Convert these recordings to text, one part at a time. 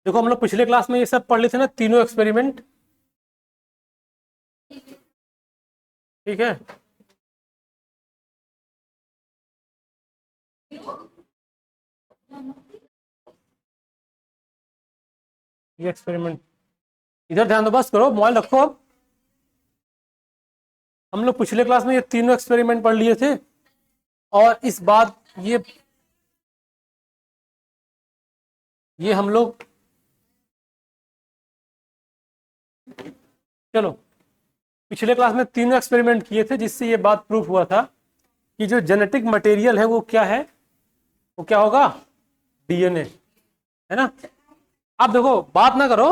देखो हम लोग पिछले क्लास में ये सब पढ़ लिए थे ना, तीनों एक्सपेरिमेंट। ठीक है। ये एक्सपेरिमेंट इधर ध्यान दो, बस करो, मोबाइल रखो। अब हम लोग पिछले क्लास में ये तीनों एक्सपेरिमेंट पढ़ लिए थे, और इस बात ये हम लोग, चलो, पिछले क्लास में तीनों एक्सपेरिमेंट किए थे जिससे ये बात प्रूफ हुआ था कि जो जेनेटिक मटेरियल है वो क्या है, वो क्या होगा, डीएनए, है ना। अब देखो, बात ना करो,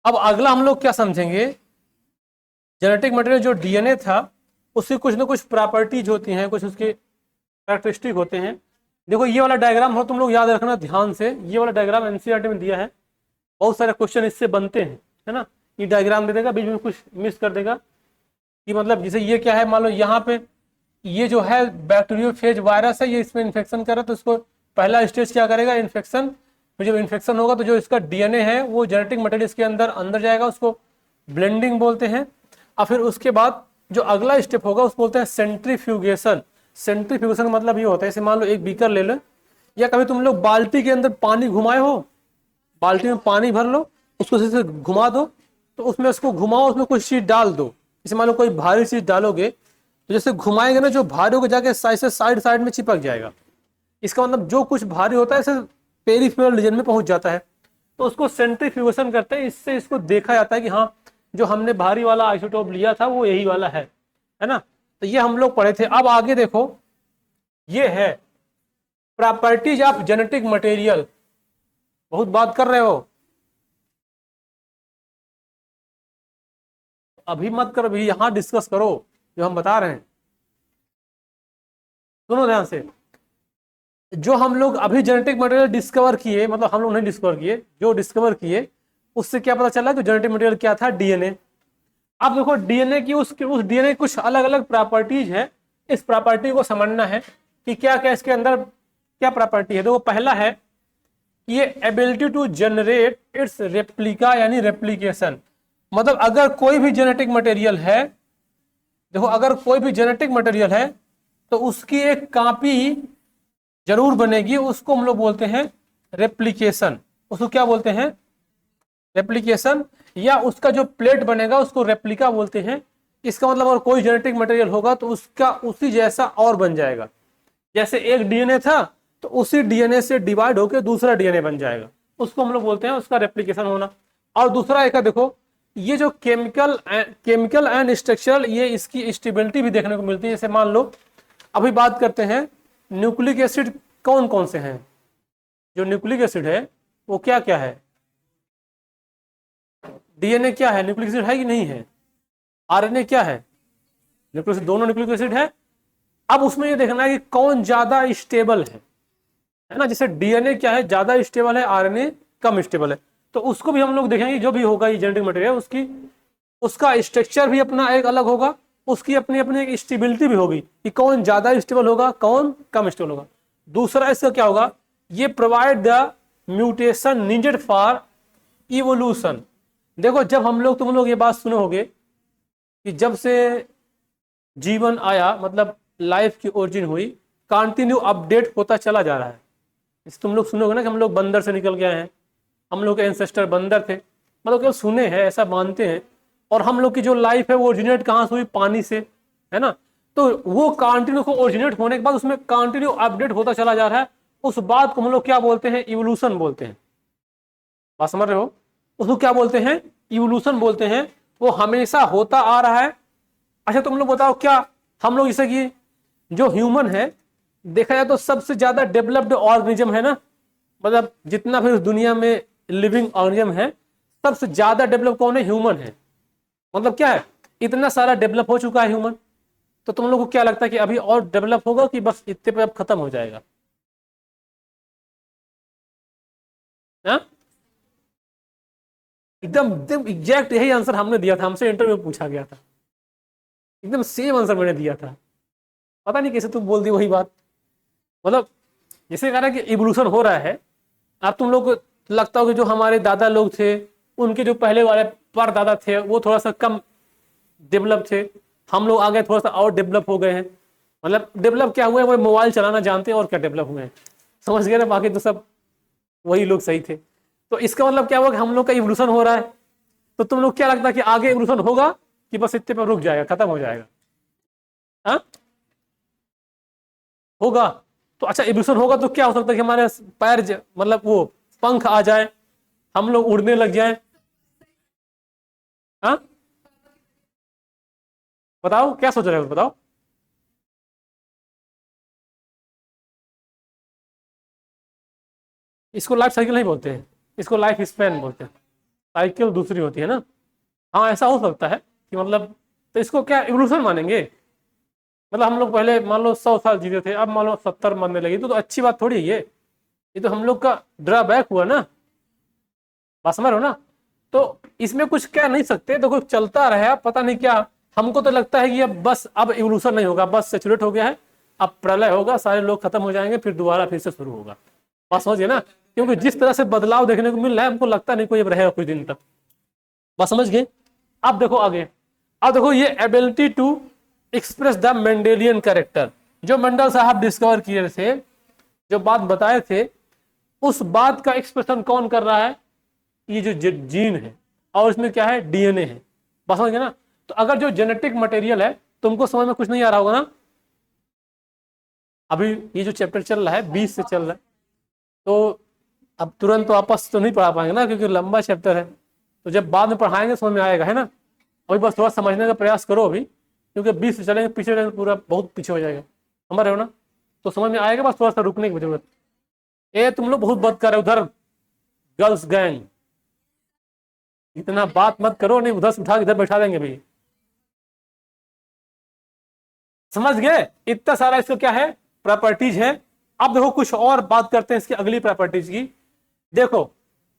अब अगला हम लोग क्या समझेंगे, जेनेटिक मटेरियल जो डीएनए था उसकी कुछ ना कुछ प्रॉपर्टीज होती हैं, कुछ उसके कैरेक्टरिस्टिक होते हैं। देखो ये वाला डायग्राम हो, तुम लोग याद रखना ध्यान से, ये वाला डायग्राम एनसीईआरटी में दिया है, बहुत सारे क्वेश्चन इससे बनते हैं, है ना। ये डायग्राम दे देगा, बीच में कुछ मिस कर देगा कि मतलब जैसे ये क्या है, मान लो यहाँ पे ये जो है बैक्टीरियोफेज वायरस है, ये इसमें इन्फेक्शन कर रहा है, तो इसको पहला स्टेज क्या करेगा, इन्फेक्शन। फिर जब इन्फेक्शन होगा तो जो इसका डीएनए है वो जेनेटिक मटेरियल इसके अंदर अंदर जाएगा, उसको ब्लेंडिंग बोलते हैं। और फिर उसके बाद जो अगला स्टेप होगा उसको बोलते हैं सेंट्रीफ्यूगेशन। सेंट्रीफ्यूगेशन का मतलब ये होता है, जैसे मान लो एक बीकर ले लो, या कभी तुम लोग बाल्टी के अंदर पानी घुमाए हो, बाल्टी में पानी भर लो, उसको से घुमा दो, तो उसमें उसको घुमाओ, उसमें कुछ चीज डाल दो। जैसे मान लो कोई भारी चीज डालोगे तो जैसे घुमाएंगे ना, जो भारी होकर जाके साइड साइड में चिपक जाएगा। इसका मतलब जो कुछ भारी होता है इसे पेरिफेरल रीजन में पहुंच जाता है, तो उसको सेंट्रीफ्यूगेशन करते हैं। इससे इसको देखा जाता है कि हाँ, जो हमने भारी वाला आइसोटोप लिया था वो यही वाला है ना। तो ये हम लोग पढ़े थे। अब आगे देखो, ये है प्रॉपर्टीज ऑफ जेनेटिक मटेरियल। बहुत बात कर रहे हो, अभी मत करो, अभी यहां डिस्कस करो जो हम बता रहे हैं। सुनो ध्यान से, जो हम लोग अभी जेनेटिक मटेरियल डिस्कवर किए, मतलब हम लोग नहीं डिस्कवर किए, जो डिस्कवर किए उससे क्या पता चला कि जेनेटिक मटेरियल क्या था, डीएनए। अब देखो डीएनए की उस डीएनए कुछ अलग अलग प्रॉपर्टीज है, इस प्रॉपर्टी को समझना है कि क्या क्या इसके अंदर क्या प्रॉपर्टी है। देखो पहला है ये ability to generate its replica, यानी रेप्लिकेशन। मतलब अगर कोई भी जेनेटिक मटेरियल है, देखो अगर कोई भी जेनेटिक मटेरियल है तो उसकी एक कॉपी जरूर बनेगी, उसको हम लोग बोलते हैं रेप्लिकेशन। उसको क्या बोलते हैं, रेप्लिकेशन। या उसका जो प्लेट बनेगा उसको रेप्लिका बोलते हैं। इसका मतलब अगर कोई जेनेटिक मटेरियल होगा तो उसका उसी जैसा और बन जाएगा। जैसे एक डीएनए था तो उसी डीएनए से डिवाइड होकर दूसरा डीएनए बन जाएगा, उसको हम लोग बोलते हैं उसका रेप्लिकेशन होना। और दूसरा एक है, देखो ये जो केमिकल एंड स्ट्रक्चरल, ये इसकी स्टेबिलिटी भी देखने को मिलती है। जैसे मान लो अभी बात करते हैं न्यूक्लिक एसिड कौन कौन से हैं। जो न्यूक्लिक एसिड है वो क्या क्या है, डीएनए क्या है, न्यूक्लिक एसिड है कि नहीं है, आरएनए क्या है, न्यूक्लिक एसिड, दोनों न्यूक्लिक एसिड है। अब उसमें ये देखना है कि कौन ज्यादा स्टेबल है ना। जैसे डीएनए क्या है, ज्यादा स्टेबल है, आरएनए कम स्टेबल है। तो उसको भी हम लोग देखेंगे, जो भी होगा ये जेनेटिक मटेरियल, उसकी उसका स्ट्रक्चर भी अपना एक अलग होगा, उसकी अपनी अपनी एक स्टेबिलिटी भी होगी कि कौन ज्यादा स्टेबल होगा, कौन कम स्टेबल होगा। दूसरा इसका क्या होगा, ये provide the mutation needed for evolution. देखो जब हम लोग, तुम लोग ये बात सुने होगे कि जब से जीवन आया, मतलब लाइफ की ओरिजिन हुई, कंटिन्यू अपडेट होता चला जा रहा है। इस तुम लोग सुनोगे ना कि हम लोग बंदर से निकल के आए हैं, हम लोग के एंसेस्टर बंदर थे, मतलब केवल सुने हैं, ऐसा मानते हैं। और हम लोग की जो लाइफ है वो ओरिजिनेट कहाँ से हुई, पानी से, है ना। तो वो कंटिन्यू को ओरिजिनेट होने के बाद उसमें कंटिन्यू अपडेट होता चला जा रहा है, उस बात को हम लोग क्या बोलते हैं, इवोल्यूशन बोलते हैं। बात समझ रहे हो, उसको क्या बोलते हैं, इवोल्यूशन बोलते हैं। वो हमेशा होता आ रहा है। अच्छा तुम लोग बताओ, क्या हम लोग जैसे कि जो ह्यूमन है, देखा जाए तो सबसे ज्यादा डेवलप्ड ऑर्गेनिज्म है ना, मतलब जितना भी उस दुनिया में लिविंग ऑर्गेनिज्म है, सबसे ज्यादा डेवलप कौन है, ह्यूमन है। मतलब क्या है, इतना सारा डेवलप हो चुका है ह्यूमन। तो तुम लोग को क्या लगता है कि अभी और डेवलप होगा कि बस इतने पे अब खत्म हो जाएगा, हा? एकदम एकदम एग्जैक्ट यही आंसर हमने दिया था, हमसे इंटरव्यू में पूछा गया था, एकदम सेम आंसर मैंने दिया था। पता नहीं कैसे तुम बोल दी वही बात। मतलब जैसे कह रहा है कि इवोल्यूशन हो रहा है, अब तुम लोग तो लगता हो कि जो हमारे दादा लोग थे उनके जो पहले वाले परदादा थे वो थोड़ा सा कम डेवलप थे, हम लोग आगे थोड़ा सा और डेवलप हो गए हैं। मतलब डेवलप क्या हुआ है, वो मोबाइल चलाना जानते हैं और क्या डेवलप हुए हैं, समझ गए ना, बाकी तो सब वही लोग सही थे। तो इसका मतलब क्या हुआ कि हम लोग का इवोल्यूशन हो रहा है। तो तुम लोग क्या लगता है कि आगे इवोल्यूशन होगा कि बस इतने पर रुक जाएगा, खत्म हो जाएगा? हाँ होगा। तो अच्छा इवोल्यूशन होगा तो क्या हो सकता है कि हमारे पैर मतलब वो पंख आ जाए, हम लोग उड़ने लग जाए। हाँ बताओ क्या सोच रहे हो, बताओ। इसको लाइफ साइकिल नहीं बोलते हैं, इसको लाइफ स्पैन बोलते हैं। साइकिल दूसरी होती है ना। हाँ ऐसा हो सकता है कि मतलब, तो इसको क्या इवोल्यूशन मानेंगे? मतलब हम लोग पहले मान लो 100 साल जीते थे, अब मान लो 70 मरने लगी, तो अच्छी बात थोड़ी है ये तो हम लोग का ड्रॉबैक हुआ ना, बात समझ रहे हो ना। तो इसमें कुछ कह नहीं सकते, देखो चलता रहा पता नहीं क्या। हमको तो लगता है कि अब बस अब इवोल्यूशन नहीं होगा, बस सेचुरेट हो गया है, अब प्रलय होगा, सारे लोग खत्म हो जाएंगे, फिर दोबारा फिर से शुरू होगा। बात समझिए ना, क्योंकि जिस तरह से बदलाव देखने को मिल रहा है हमको लगता नहीं कोई अब रहेगा कुछ दिन तक। बात समझ गए? अब देखो आगे, अब देखो ये ability to express the Mendelian character, जो मंडल साहब डिस्कवर किए थे, जो बात बताए थे, उस बात का एक्सप्रेशन कौन कर रहा है? ये जो जीन है, और इसमें क्या है, डीएनए है। बस समझ गए ना। तो अगर जो जेनेटिक मटेरियल है, तुमको समझ में कुछ नहीं आ रहा होगा ना, अभी ये जो चैप्टर चल रहा है 20 से चल रहा है, तो अब तुरंत तो आपस तो नहीं पढ़ा पाएंगे ना, क्योंकि लंबा चैप्टर है, तो जब बाद में पढ़ाएंगे समझ में आएगा, है ना। अभी बस थोड़ा समझने का प्रयास करो अभी, क्योंकि 20 से चलेंगे, पीछे चलेंगे पूरा बहुत पीछे हो जाएगा, समझ रहे हो ना। तो समझ में आएगा, बस थोड़ा सा रुकने की जरूरत। ए तुम लोग बहुत बात कर रहे हो उधर, गर्ल्स गैंग, इतना बात मत करो, नहीं उधर से उठा के इधर बैठा देंगे भाई। समझ गए? इतना सारा इसका क्या है, प्रॉपर्टीज है। अब देखो कुछ और बात करते हैं इसकी अगली प्रॉपर्टीज की। देखो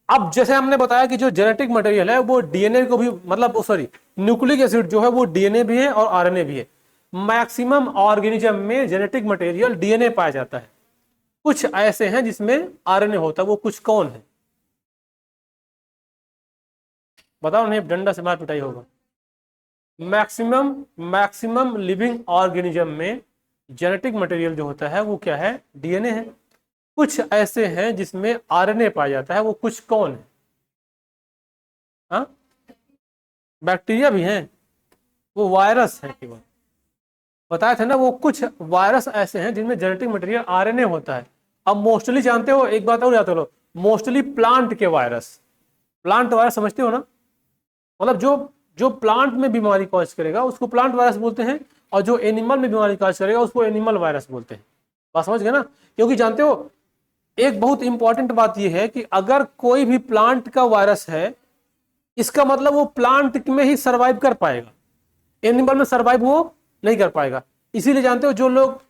अब जैसे हमने बताया कि जो जेनेटिक मटेरियल है वो डीएनए को भी, मतलब सॉरी, न्यूक्लिक एसिड जो है वो डीएनए भी है और आरएनए भी है। मैक्सिमम ऑर्गेनिज्म में जेनेटिक मटेरियल डीएनए पाया जाता है, कुछ ऐसे हैं जिसमें आरएनए होता है, वो कुछ कौन है बताओ, नहीं डंडा से मार पिटाई होगा। मैक्सिमम मैक्सिमम लिविंग ऑर्गेनिज्म में जेनेटिक मटेरियल जो होता है वो क्या है, डीएनए है। कुछ ऐसे हैं जिसमें आरएनए पाया जाता है, वो कुछ कौन है? हाँ बैक्टीरिया भी हैं, वो वायरस है केवल, बताए थे ना, वो कुछ वायरस ऐसे हैं जिनमें जेनेटिक मटेरियल आरएनए होता है। अब मोस्टली जानते हो, एक बात और याद करो, मोस्टली प्लांट के वायरस, प्लांट वायरस समझते हो ना, मतलब जो जो प्लांट में बीमारी कॉज करेगा उसको प्लांट वायरस बोलते हैं, और जो एनिमल में बीमारी कॉज करेगा उसको एनिमल वायरस बोलते हैं। बात समझ गए ना। क्योंकि जानते हो एक बहुत इंपॉर्टेंट बात यह है कि अगर कोई भी प्लांट का वायरस है, इसका मतलब वो प्लांट में ही सरवाइव कर पाएगा, एनिमल में सरवाइव वो नहीं कर पाएगा। इसीलिए जानते हो जो लोग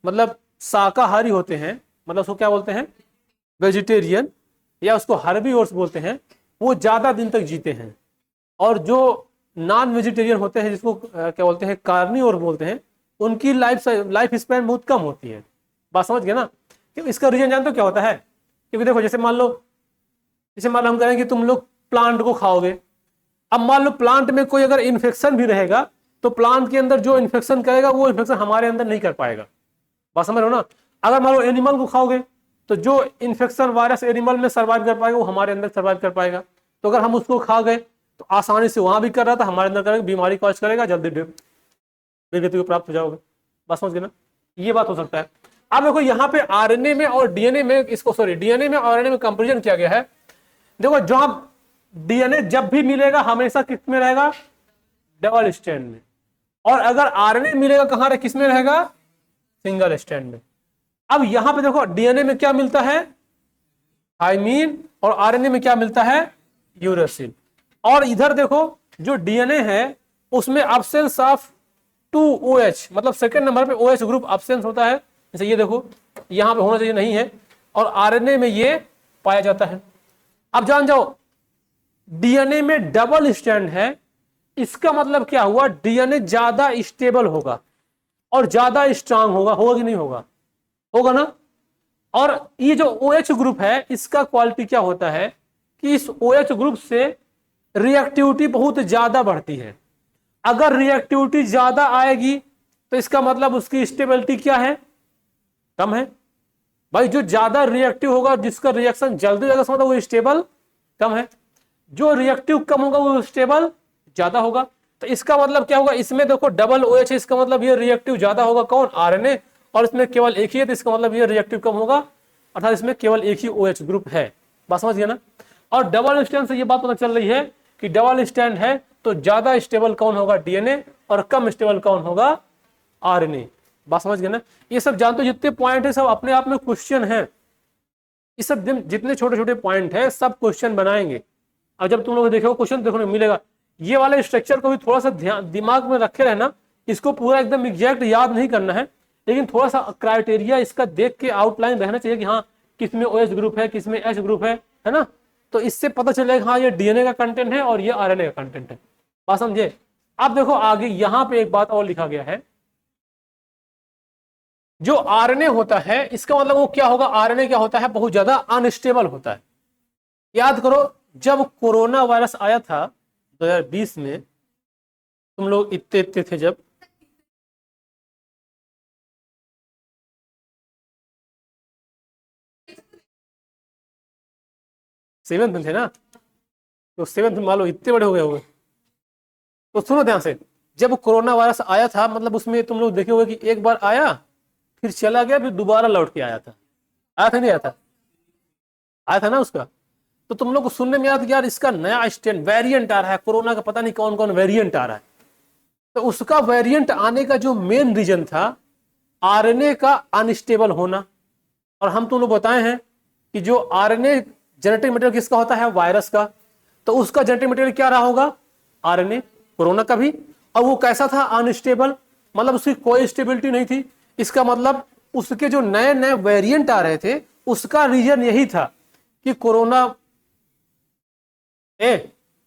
मतलब शाकाहारी होते हैं, मतलब उसको क्या बोलते हैं, वेजिटेरियन, या उसको हर्बीवोर्स बोलते हैं, वो ज्यादा दिन तक जीते हैं। और जो नॉन वेजिटेरियन होते हैं, जिसको क्या बोलते हैं, कार्निवोर बोलते हैं, उनकी लाइफ स्पैन बहुत कम होती है। बात समझ गए ना। क्यों? इसका रीजन जानते हो क्या होता है? क्योंकि देखो जैसे मान लो हम कहें कि तुम लोग प्लांट को खाओगे, अब मान लो प्लांट में कोई अगर इन्फेक्शन भी रहेगा तो प्लांट के अंदर जो इन्फेक्शन करेगा वो इन्फेक्शन हमारे अंदर नहीं कर पाएगा। बात समझ रहे हो ना। अगर मान लो एनिमल को खाओगे तो जो इन्फेक्शन वायरस एनिमल में सर्वाइव कर पाएगा वो हमारे अंदर सर्वाइव कर पाएगा। तो अगर हम उसको खा गए तो आसानी से वहां भी कर रहा था, हमारे अंदर करेगा, बीमारी कॉज करेगा, जल्दी मृत्यु को प्राप्त हो जाओगे। बस समझ गए ना, ये बात हो सकता है। अब देखो यहाँ पे आरएनए में और डीएनए में, इसको सॉरी डीएनए में और आरएनए में कंपेरिजन किया गया है। देखो जहां डीएनए जब भी मिलेगा हमेशा किस में रहेगा, डबल स्ट्रैंड में, और अगर आरएनए मिलेगा कहां किस में रहेगा, सिंगल स्ट्रैंड में। अब यहां पे देखो डीएनए में क्या मिलता है, थाइमीन, और आरएनए में क्या मिलता है, यूरेसिल। और इधर देखो जो डीएनए है उसमें अब्सेंस ऑफ 2OH, मतलब सेकंड नंबर पे OH ग्रुप अब्सेंस होता है, जैसे ये देखो यहां पे होना चाहिए नहीं है, और आरएनए में ये पाया जाता है। अब जान जाओ डीएनए में डबल स्ट्रैंड है, इसका मतलब क्या हुआ, डीएनए ज्यादा स्टेबल होगा और ज्यादा स्ट्रांग होगा, होगा कि नहीं होगा, होगा ना। और ये जो OH ग्रुप है इसका क्वालिटी क्या होता है कि इस OH ग्रुप से रिएक्टिविटी बहुत ज्यादा बढ़ती है। अगर रिएक्टिविटी ज्यादा आएगी तो इसका मतलब उसकी स्टेबिलिटी क्या है, कम है। भाई जो ज्यादा रिएक्टिव होगा, जिसका रिएक्शन जल्दी होगा, मतलब वो स्टेबल कम है। जो रिएक्टिव कम होगा वो स्टेबल ज्यादा होगा। तो इसका मतलब क्या होगा, इसमें देखो डबल OH है, इसका मतलब ये रिएक्टिव ज्यादा होगा कौन, RNA, और इसमें केवल एक ही है तो इसका मतलब ये रिएक्टिव कम होगा, अर्थात इसमें केवल एक ही OH ग्रुप है। बात समझ गया ना। और डबल स्टैंड से ये बात पता चल रही है कि डबल स्टैंड है तो ज्यादा स्टेबल कौन होगा, DNA, और कम स्टेबल कौन होगा, RNA। बात समझ गया ना। ये सब जानते हो, जितने पॉइंट है सब अपने आप में क्वेश्चन है। ये सब जितने छोटे छोटे पॉइंट है सब क्वेश्चन बनाएंगे। और जब तुम लोग देखो क्वेश्चन देखने मिलेगा, ये वाले स्ट्रक्चर को भी थोड़ा सा ध्यान दिमाग में रखे रहना। इसको पूरा एकदम एग्जैक्ट याद नहीं करना है, लेकिन थोड़ा सा क्राइटेरिया इसका देख के आउटलाइन रहना चाहिए कि हाँ किसमें OH ग्रुप है, किसमें H ग्रुप है ना। तो इससे पता चलेगा हाँ ये DNA का कंटेंट है और ये RNA का कंटेंट है। बात समझे। अब देखो आगे यहाँ पे एक बात और लिखा गया है, जो RNA होता है इसका मतलब वो क्या होगा, RNA क्या होता है, बहुत ज्यादा अनस्टेबल होता है। याद करो जब कोरोना वायरस आया था 2020 में, तुम लोग इतने थे जब, सेवेंथ में थे ना, तो सेवेंथ में मान लो इतने बड़े हो गए होंगे। तो सुनो ध्यान से, जब कोरोना वायरस आया था मतलब उसमें तुम लोग देखे होंगे कि एक बार आया फिर चला गया फिर दोबारा लौट के आया था। आया था नहीं आया था, आया था ना उसका। तो तुम लोग को सुनने में आया था यार इसका नया स्ट्रेन वेरिएंट आ रहा है कोरोना का, पता नहीं कौन कौन वेरिएंट आ रहा है। तो उसका वेरिएंट आने का जो मेन रीजन था RNA का अनस्टेबल होना। और हम तुम लोग बताए हैं कि जो RNA जेनेटिक मटेरियल किसका होता है, वायरस का। तो उसका जेनेटिक मटेरियल क्या रहा होगा, RNA, कोरोना का भी। और वो कैसा था, अनस्टेबल, मतलब उसकी कोई स्टेबिलिटी नहीं थी। इसका मतलब उसके जो नए नए वेरिएंट आ रहे थे उसका रीजन यही था कि कोरोना।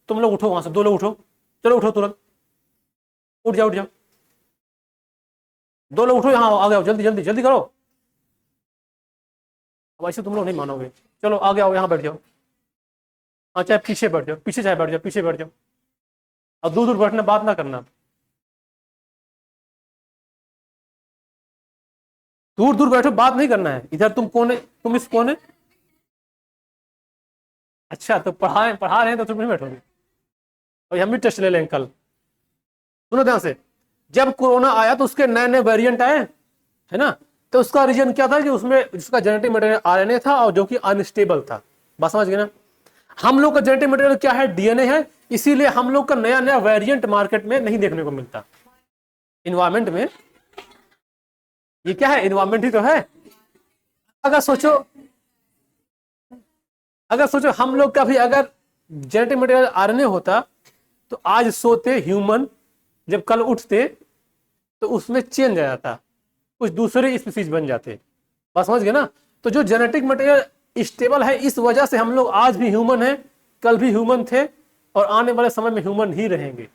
तुम लोग उठो वहां से, 2 लोग उठो, चलो उठो तुरंत, उठ जाओ उठ जाओ, 2 लोग उठो, यहाँ आ गए, जल्दी जल्दी जल्दी करो। अब ऐसे तुम लोग नहीं मानोगे, चलो आगे आओ, यहाँ बैठ जाओ। हाँ चाहे पीछे बैठ जाओ, पीछे चाहे बैठ जाओ, पीछे बैठ जाओ। अब दूर दूर बैठना, बात ना करना, दूर दूर बैठो, बात नहीं करना है। इधर तुम कौन है, तुम इस कौन है। अच्छा तो पढ़ा रहे हैं तो तुम नहीं बैठोगे, और हम भी टेस्ट ले लेंगे कल। सुनो ध्यान से, जब कोरोना आया तो उसके नए नए वेरिएंट आए है ना। तो उसका रीजन क्या था कि उसमें जिसका जेनेटिक मटेरियल RNA था और जो कि अनस्टेबल था। बात समझ गए ना। हम लोग का जेनेटिक मटेरियल क्या है, DNA है, इसीलिए हम लोग का नया नया वेरिएंट मार्केट में नहीं देखने को मिलता। इन्वायरमेंट में ये क्या है, इन्वायरमेंट ही तो है। अगर सोचो हम लोग का भी अगर जेनेटिक मटेरियल RNA होता तो आज सोते ह्यूमन, जब कल उठते तो उसमें चेंज आ जाता, कुछ दूसरे स्पीसीज बन जाते। बात समझ गए ना। तो जो जेनेटिक मटेरियल स्टेबल है इस वजह से हम लोग आज भी ह्यूमन है, कल भी ह्यूमन थे और आने वाले समय में ह्यूमन ही रहेंगे।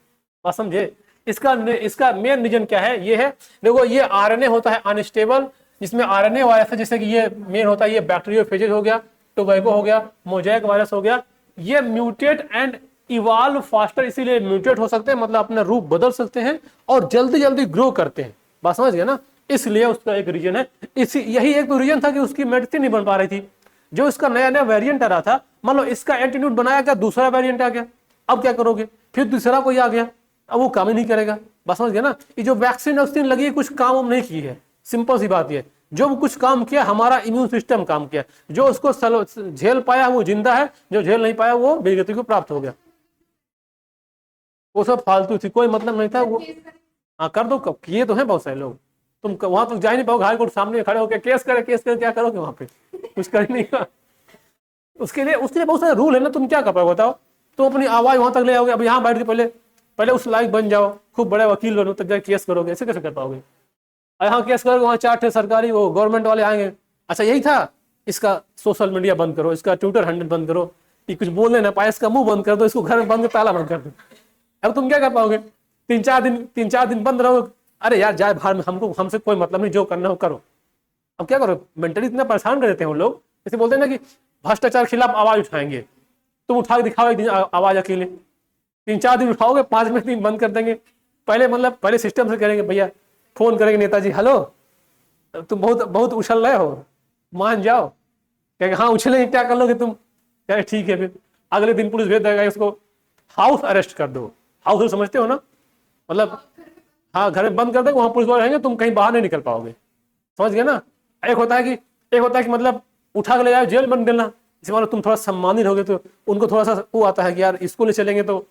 बात समझे। इसका मेन रीजन क्या है, ये है देखो, ये RNA होता है अनस्टेबल, जिसमें RNA वायरस है, जैसे कि ये मेन होता है, ये बैक्टीरियोफेजेज हो गया, टोबैको हो गया, मोज़ेक वायरस हो गया। ये म्यूटेट एंड इवॉल्व फास्टर, इसीलिए म्यूटेट हो सकते हैं, मतलब अपना रूप बदल सकते हैं और जल्दी जल्दी ग्रो करते हैं। बात समझ गए ना। इसलिए उसका एक रीजन है, यही एक तो रीजन था कि उसकी मेडिसिन नहीं बन पा रही थी। जो इसका नया नया वेरिएंट आ रहा था, मान लो इसका एंटीट्यूड बनाया गया, दूसरा वेरिएंट आ गया, अब क्या करोगे, फिर दूसरा कोई आ गया, अब वो काम ही नहीं करेगा। बस समझ गया ना। ये जो वैक्सीन लगी है कुछ काम नहीं की है, सिंपल सी बात है। जो कुछ काम किया हमारा इम्यून सिस्टम काम किया, जो उसको झेल पाया वो जिंदा है, जो झेल नहीं पाया वो वीरगति को प्राप्त हो गया। वो सब फालतू थी, कोई मतलब नहीं था वो। हाँ कर दो, कब किए तो हैं बहुत सारे लोग। तुम वहां तक जा ही नहीं पाओगे, हाई कोर्ट सामने खड़े होकर केस करे क्या करोगे वहां पे, कुछ कर नहीं का। उसके लिए बहुत सारे रूल है ना, तुम क्या कर पाओगे बताओ। तुम अपनी आवाज वहां तक ले आओगे, अब यहाँ बैठ के पहले उस लायक बन जाओ, खूब बड़े वकील बनो, तब जाके केस करोगे, ऐसे कैसे कर पाओगे। यहाँ केस करोगे, वहाँ 4 सरकारी वो गवर्नमेंट वाले आएंगे, अच्छा यही था, इसका सोशल मीडिया बंद करो, इसका ट्विटर हैंडल बंद करो, ये कुछ बोलने ना पाए, इसका मुंह बंद कर दो, इसको घर में बंद ताला बंद कर दो। अब तुम क्या कर पाओगे, 3-4 दिन बंद रहो। अरे यार जाए बाहर में, हमसे कोई मतलब नहीं, जो करना हो करो। अब क्या करो, मेंटली इतना परेशान कर देते हैं वो लोग, जैसे बोलते हैं ना कि भ्रष्टाचार के खिलाफ आवाज उठाएंगे, तुम उठा के दिखाओ एक दिन आवाज अकेले, 3-4 दिन उठाओगे, 5वें दिन बंद कर देंगे। पहले मतलब पहले सिस्टम से करेंगे, भैया फोन करेंगे, नेताजी हेलो तुम बहुत बहुत उछल रहे हो, मान जाओ। कहेंगे हाँ उछलेंगे, क्या कर लोगे तुम, कहे ठीक है। फिर अगले दिन पुलिस भेज देगा, इसको हाउस अरेस्ट कर दो। हाउस समझते हो ना, मतलब हाँ घर में बंद कर देंगे, वहां पुलिस वाले रहेंगे, तुम कहीं बाहर नहीं निकल पाओगे, समझ गए ना। एक होता है कि मतलब उठा के ले जाओ जेल बंद देना, इसे मानो तुम थोड़ा सम्मानित होगे तो उनको थोड़ा सा वो आता है कि यार इसको ले चलेंगे तो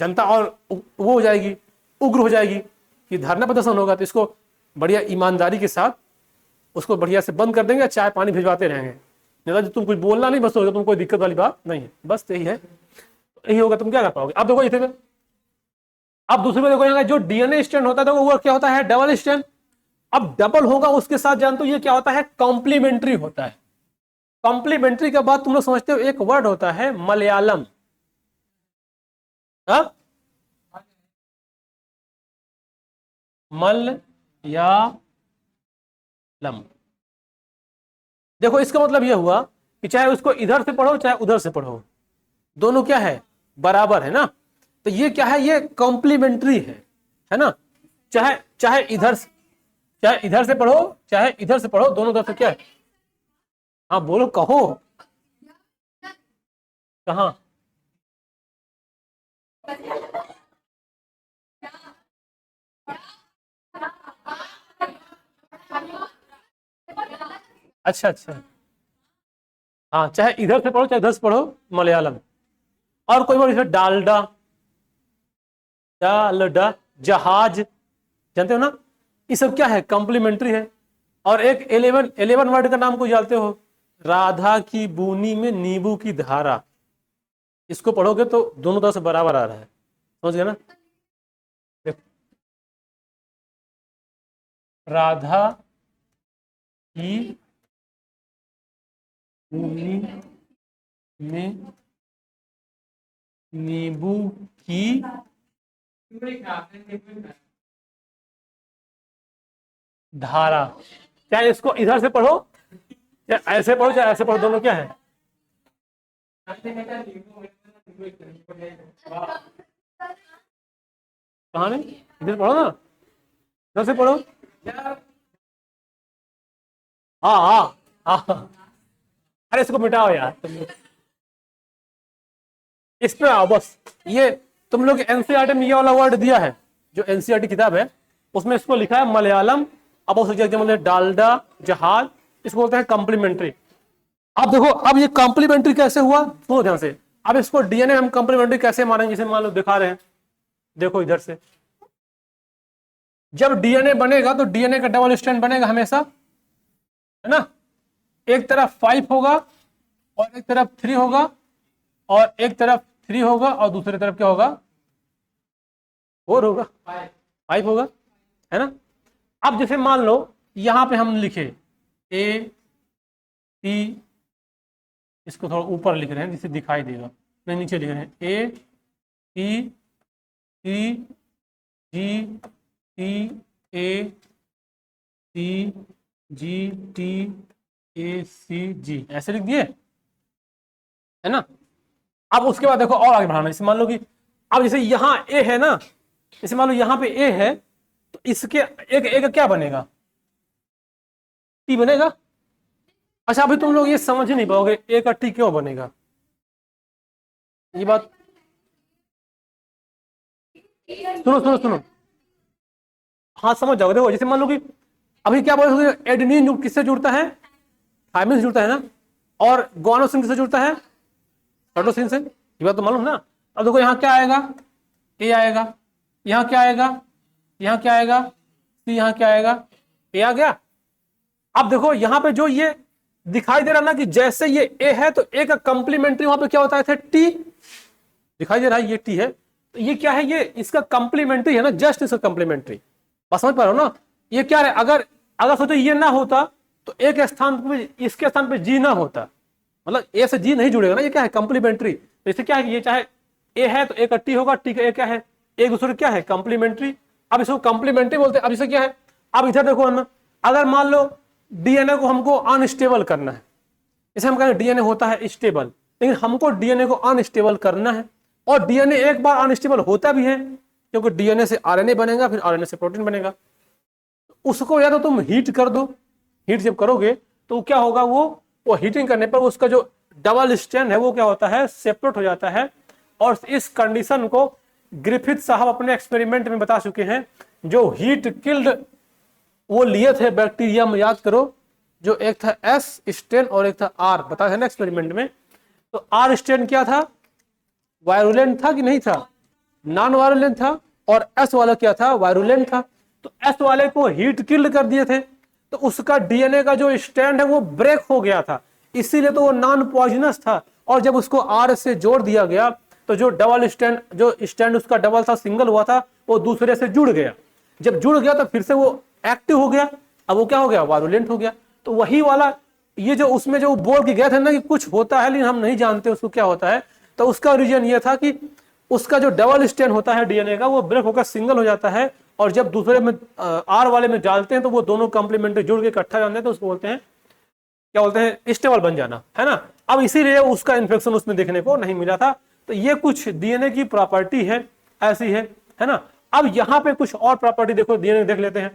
जनता और वो हो जाएगी, उग्र हो जाएगी कि धरना प्रदर्शन होगा, तो इसको बढ़िया ईमानदारी के साथ उसको बढ़िया से बंद कर देंगे, चाय पानी भिजवाते रहेंगे। नेताजी तुम कुछ बोलना नहीं, बस होगा, तुम कोई दिक्कत वाली बात नहीं है, बस यही है, यही होगा, तुम क्या कर पाओगे। अब देखो इसे अब दूसरे में देखो यहाँ जो डीएनए स्ट्रैंड होता है तो वो क्या होता है, डबल स्ट्रैंड। अब डबल होगा उसके साथ जानते हो ये क्या होता है, कॉम्प्लीमेंट्री होता है। कॉम्प्लीमेंट्री के बाद तुम लोग समझते हो एक वर्ड होता है मलयालम। मलयालम, देखो इसका मतलब यह हुआ कि चाहे उसको इधर से पढ़ो चाहे उधर से पढ़ो, दोनों क्या है, बराबर है ना। तो ये क्या है, ये कॉम्प्लीमेंट्री है ना। चाहे चाहे इधर से पढ़ो चाहे इधर से पढ़ो, दोनों तरफ से क्या है। हाँ बोलो, कहो कहा। अच्छा अच्छा, हाँ चाहे इधर से पढ़ो चाहे इधर से पढ़ो, मलयालम। और कोई वर्ड डालडा, डालडा, जहाज, जानते हो ना, ये सब क्या है, कॉम्प्लीमेंट्री है। और एक 11 वर्ड का नाम को जानते हो, राधा की बूनी में नींबू की धारा, इसको पढ़ोगे तो दोनों तरफ से बराबर आ रहा है, समझ गए ना। राधा की बूनी में नींबू की धारा, चाहे इसको इधर से पढ़ो चाहे ऐसे पढ़ो चाहे ऐसे पढ़ो, दोनों क्या है। कहा नहीं, इधर पढ़ो ना, इधर से पढ़ो। हाँ हाँ हाँ, अरे इसको मिटाओ यार तुम, इस पे आओ बस। ये तुम लोग एनसीईआरटी में ये वाला वर्ड दिया है, जो एनसीईआरटी किताब है उसमें इसको लिखा है मलयालम। अब उस मतलब डालडा, जहाज, इसको बोलते हैं कॉम्प्लीमेंट्री। अब देखो अब ये कॉम्प्लीमेंट्री कैसे हुआ, सुनो ध्यान से। अब इसको डीएनए हम कॉम्प्लीमेंट्री कैसे मानेंगे, जैसे मान लो दिखा रहे हैं, देखो इधर से जब डीएनए बनेगा तो डीएनए का डबल स्ट्रैंड बनेगा हमेशा, है ना। एक तरफ 5 होगा और एक तरफ 3 होगा, और एक तरफ 3 होगा और दूसरी तरफ क्या होगा, 4 होगा, 5 होगा, है ना। अब जैसे मान लो यहां पे हम लिखे ए टी, इसको थोड़ा ऊपर लिख रहे हैं जिससे दिखाई देगा, नहीं नीचे लिख रहे हैं, A T T G T A T G T A C G, ऐसे लिख दिए, है ना। अब उसके बाद देखो और आगे बढ़ाना, जैसे मान लो कि अब जैसे यहाँ ए है ना, जैसे मान लो यहाँ पे ए है तो इसके एक एक क्या बनेगा, टी बनेगा। अच्छा अभी तुम लोग ये समझ ही नहीं पाओगे ए का टी क्यों बनेगा, ये बात सुनो सुनो सुनो, हाँ समझ जाओगे। देखो जैसे मान लो कि अभी क्या बोले, एडेनिन किससे जुड़ता है, थायमिन से जुड़ता है ना, और गुआनोसिन किससे जुड़ता है, साइटोसिन से, ये बात तो मालूम ना। अब देखो यहाँ क्या आएगा, ए आएगा, यहाँ क्या आएगा, यहाँ क्या आएगा, सी, यहाँ क्या आएगा, ए आ गया। अब देखो यहाँ पे जो ये दिखाई दे रहा ना कि जैसे ये ए है तो ए का कंप्लीमेंट्री वहां पे क्या होता है, टी दिखाई दे रहा है, ये टी है, तो ये क्या है, ये इसका कंप्लीमेंट्री है ना, जस्ट इसका कंप्लीमेंट्री, बस समझ पा रहे हो ना। ये क्या है, अगर अगर सोचो ये ना होता तो एक स्थान पे, इसके स्थान पे जी ना होता, मतलब ए से जी नहीं जुड़ेगा ना, ये क्या है, कंप्लीमेंट्री। तो इससे क्या है, ये चाहे ए है तो ए का टी होगा, टी का ए क्या है, एक दूसरे क्या है, कंप्लीमेंट्री। अब इसको कंप्लीमेंट्री बोलते हैं। अब इसे क्या है, अब इधर देखो ना, अगर मान लो डीएनए को हमको अनस्टेबल करना है। जैसे हम कहें डीएनए होता है स्टेबल, लेकिन हमको डीएनए को अनस्टेबल करना है। और डीएनए एक बार अनस्टेबल होता भी है, क्योंकि डीएनए से आरएनए बनेगा, फिर आरएनए से प्रोटीन बनेगा। उसको या तो तुम हीट कर दो, हीट जब करोगे तो क्या होगा, वो हीटिंग करने पर उसका जो डबल स्ट्रैंड है वो क्या होता है, सेपरेट हो जाता है। और इस कंडीशन को ग्रिफिथ साहब अपने एक्सपेरिमेंट में बता चुके हैं। जो हीट किल्ड वो लिए थे बैक्टीरिया में, याद करो, जो एक था एस स्ट्रेन और एक था आर, बताया था ना एक्सपेरिमेंट में। तो आर स्ट्रेन क्या था, वायरुलेंट था कि नहीं था, नॉन वायरुलेंट था। और एस वाला क्या था, वायरुलेंट था। तो एस वाले को हीट किल्ड कर दिए थे, तो उसका डीएनए का जो स्टैंड है वो ब्रेक हो गया था, इसीलिए तो वो नॉन पॉइजनस था। और जब उसको आर से जोड़ दिया गया तो जो डबल स्टैंड, जो स्टैंड उसका डबल था, सिंगल हुआ था, वो दूसरे से जुड़ गया। जब जुड़ गया तो फिर से वो एक्टिव हो गया, अब वो क्या हो गया, वायरुलेंट हो गया। तो वही वाला ये जो उसमें जो बोल के गए थे ना कि कुछ होता है लेकिन हम नहीं जानते उसको क्या होता है, तो उसका रीजन ये था कि उसका जो डबल स्टैंड होता है डीएनए का, वो ब्रेक होकर सिंगल हो जाता है। और जब दूसरे में आर वाले में डालते हैं तो वो दोनों कंप्लीमेंट्री जुड़ के इकट्ठा जाते हैं, तो उसको बोलते हैं, क्या बोलते हैं, स्टेबल बन जाना, है ना। अब इसीलिए उसका इन्फेक्शन उसमें देखने को नहीं मिला था। तो ये कुछ डीएनए की प्रॉपर्टी है, ऐसी है ना। अब यहां पे कुछ और प्रॉपर्टी देखो, डीएनए देख लेते हैं।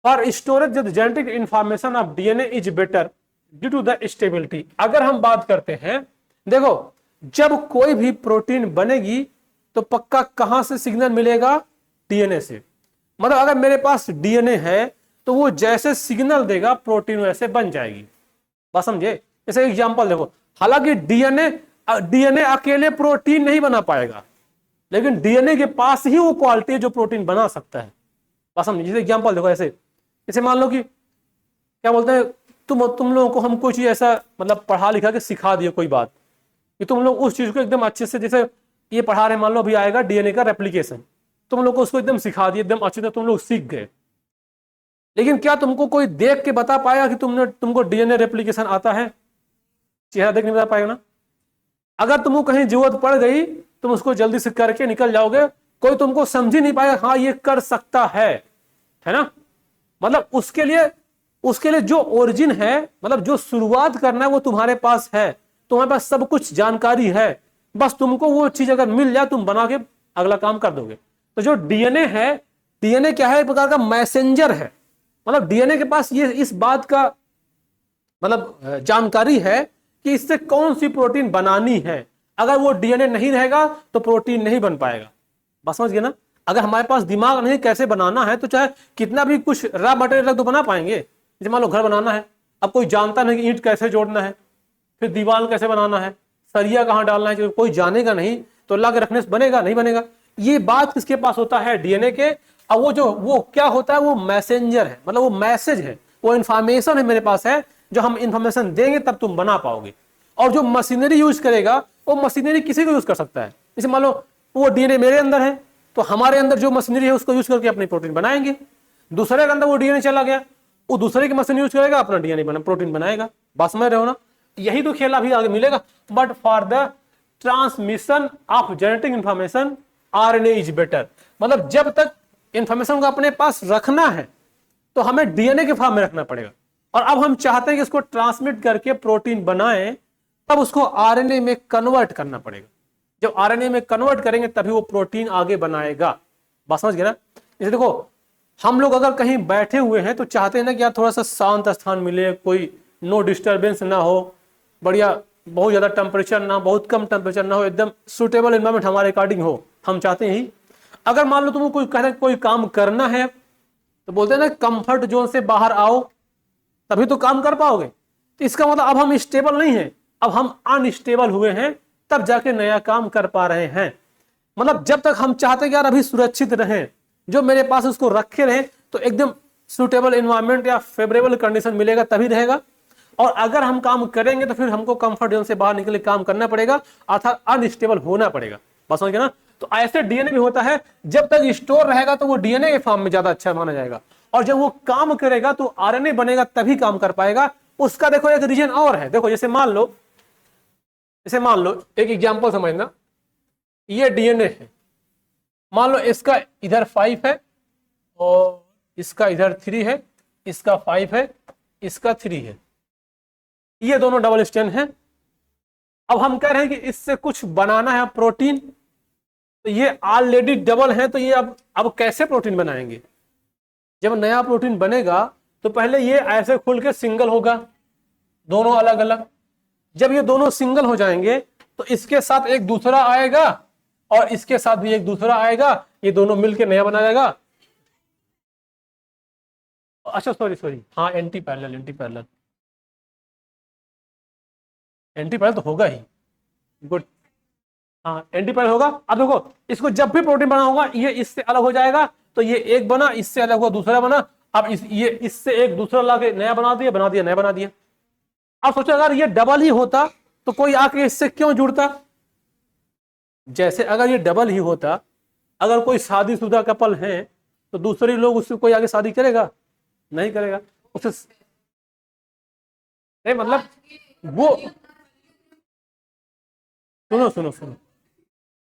For storage the genetic information of DNA is better due to the stability. अगर हम बात करते हैं, देखो जब कोई भी प्रोटीन बनेगी तो पक्का कहां से सिग्नल मिलेगा, डीएनए से। मतलब अगर मेरे पास डीएनए है तो वो जैसे सिग्नल देगा प्रोटीन वैसे बन जाएगी, बात समझे। जैसे एग्जांपल देखो, हालांकि डीएनए अकेले प्रोटीन नहीं बना पाएगा, लेकिन डीएनए के पास ही वो क्वालिटी है जो प्रोटीन बना सकता है, बात समझे। जैसे एग्जांपल देखो, ऐसे मान लो कि क्या बोलते हैं, तुम लोगों को हम कोई चीज ऐसा मतलब पढ़ा लिखा के सिखा दिए कोई बात, कि तुम लोग उस चीज को एकदम अच्छे से, जैसे ये पढ़ा रहे, मान लो अभी आएगा डीएनए का रेप्लिकेशन, तुम लोग को उसको एकदम सिखा दिए, एकदम अच्छे से तुम लोग सीख गए। लेकिन क्या तुमको कोई देख के बता पाएगा कि तुमको डीएनए रेप्लिकेशन आता है, चेहरा देख नहीं बता पाएगा ना। अगर तुमको कहीं जरूरत पड़ गई तुम उसको जल्दी से करके निकल जाओगे, कोई तुमको समझ ही नहीं पाएगा हाँ ये कर सकता है ना। मतलब उसके लिए जो ओरिजिन है, मतलब जो शुरुआत करना है वो तुम्हारे पास है, तुम्हारे पास सब कुछ जानकारी है, बस तुमको वो चीज अगर मिल जाए तुम बना के अगला काम कर दोगे। तो जो डीएनए है, डीएनए क्या है, एक प्रकार का मैसेंजर है। मतलब डीएनए के पास ये इस बात का मतलब जानकारी है कि इससे कौन सी प्रोटीन बनानी है। अगर वो डीएनए नहीं रहेगा तो प्रोटीन नहीं बन पाएगा, बस समझ गए ना। अगर हमारे पास दिमाग नहीं कैसे बनाना है तो चाहे कितना भी कुछ रॉ मटेरियल तो बना पाएंगे। जैसे मान लो घर बनाना है, अब कोई जानता नहीं कि ईंट कैसे जोड़ना है, फिर दीवार कैसे बनाना है, सरिया कहाँ डालना है, कोई जानेगा नहीं, तो ला के रखने से बनेगा नहीं बनेगा। ये बात किसके पास होता है, डीएनए के। अब वो क्या होता है, वो मैसेंजर है, मतलब वो मैसेज है, वो इंफॉर्मेशन है मेरे पास है, जो हम इंफॉर्मेशन देंगे तब तुम बना पाओगे। और जो मशीनरी यूज करेगा वो मशीनरी किसी को यूज कर सकता है। जैसे मान लो वो डीएनए मेरे अंदर है तो हमारे अंदर जो मशीनरी है उसको यूज करके अपनी प्रोटीन बनाएंगे। दूसरे के अंदर वो डीएनए चला गया, वो दूसरे की मशीन यूज करेगा, अपना डीएनए बना प्रोटीन बनाएगा, बस समझ रहे हो ना। यही तो खेल अभी आगे मिलेगा। But for the transmission of genetic information RNA is better. मतलब जब तक इंफॉर्मेशन को अपने पास रखना है तो हमें डीएनए के फॉर्म में रखना पड़ेगा, और अब हम चाहते हैं कि इसको ट्रांसमिट करके प्रोटीन बनाएं, तब उसको आरएनए में कन्वर्ट करना पड़ेगा। जब आरएनए में कन्वर्ट करेंगे तभी वो प्रोटीन आगे बनाएगा, बात समझ गए ना। जैसे देखो हम लोग अगर कहीं बैठे हुए हैं तो चाहते हैं ना कि यार थोड़ा सा शांत स्थान मिले, कोई नो डिस्टर्बेंस ना हो, बढ़िया, बहुत ज्यादा टेम्परेचर ना, बहुत कम टेम्परेचर ना हो, एकदम सुटेबल एनवायरमेंट हमारे अकॉर्डिंग हो, हम चाहते हैं ही। अगर मान लो तुमको कोई कहना कोई काम करना है तो बोलते हैं ना कंफर्ट जोन से बाहर आओ तभी तो काम कर पाओगे। तो इसका मतलब अब हम स्टेबल नहीं है, अब हम अनस्टेबल हुए हैं, तब जाके नया काम कर पा रहे हैं। मतलब जब तक हम चाहते हैं कि यार अभी सुरक्षित रहें, जो मेरे पास उसको रखे रहें, तो एकदम सुटेबल एनवायरमेंट या फेवरेबल कंडीशन मिलेगा तभी रहेगा। और अगर हम काम करेंगे तो फिर हमको कंफर्ट जोन से बाहर निकल के काम करना पड़ेगा, अर्थात अनस्टेबल होना पड़ेगा, बस समझ गए ना। तो ऐसे डीएनए भी होता है, जब तक स्टोर रहेगा तो वो डीएनए के फॉर्म में ज्यादा अच्छा माना जाएगा, और जब वो काम करेगा तो आरएनए बनेगा तभी काम कर पाएगा। उसका देखो एक रीजन और है, देखो जैसे मान लो एक एग्जांपल समझना, ये डीएनए है, मान लो इसका इधर 5 है और इसका इधर 3 है, इसका 5 है, इसका 3 है, ये दोनों डबल स्ट्रैंड है। अब हम कह रहे हैं कि इससे कुछ बनाना है प्रोटीन, तो ये ऑलरेडी डबल है, तो ये अब कैसे प्रोटीन बनाएंगे? जब नया प्रोटीन बनेगा तो पहले ये ऐसे खुल के सिंगल होगा, दोनों अलग अलग। जब ये दोनों सिंगल हो जाएंगे तो इसके साथ एक दूसरा आएगा और इसके साथ भी एक दूसरा आएगा, ये दोनों मिलके नया बना जाएगा। अच्छा सॉरी, हाँ एंटी पैरेलल, एंटी पैरेलल तो होगा ही, गुड। हाँ एंटी पैरेलल होगा। अब देखो इसको जब भी प्रोटीन बना होगा ये इससे अलग हो जाएगा, तो ये एक बना, इससे अलग हुआ दूसरा बना, अब ये इससे एक दूसरा लाके नया बना दिया, नया बना दिया। अब सोचो अगर ये डबल ही होता तो कोई आके इससे क्यों जुड़ता? जैसे अगर ये डबल ही होता, अगर कोई शादीशुदा कपल है तो दूसरे लोग उससे कोई आगे शादी करेगा? नहीं करेगा। उसे नहीं, मतलब वो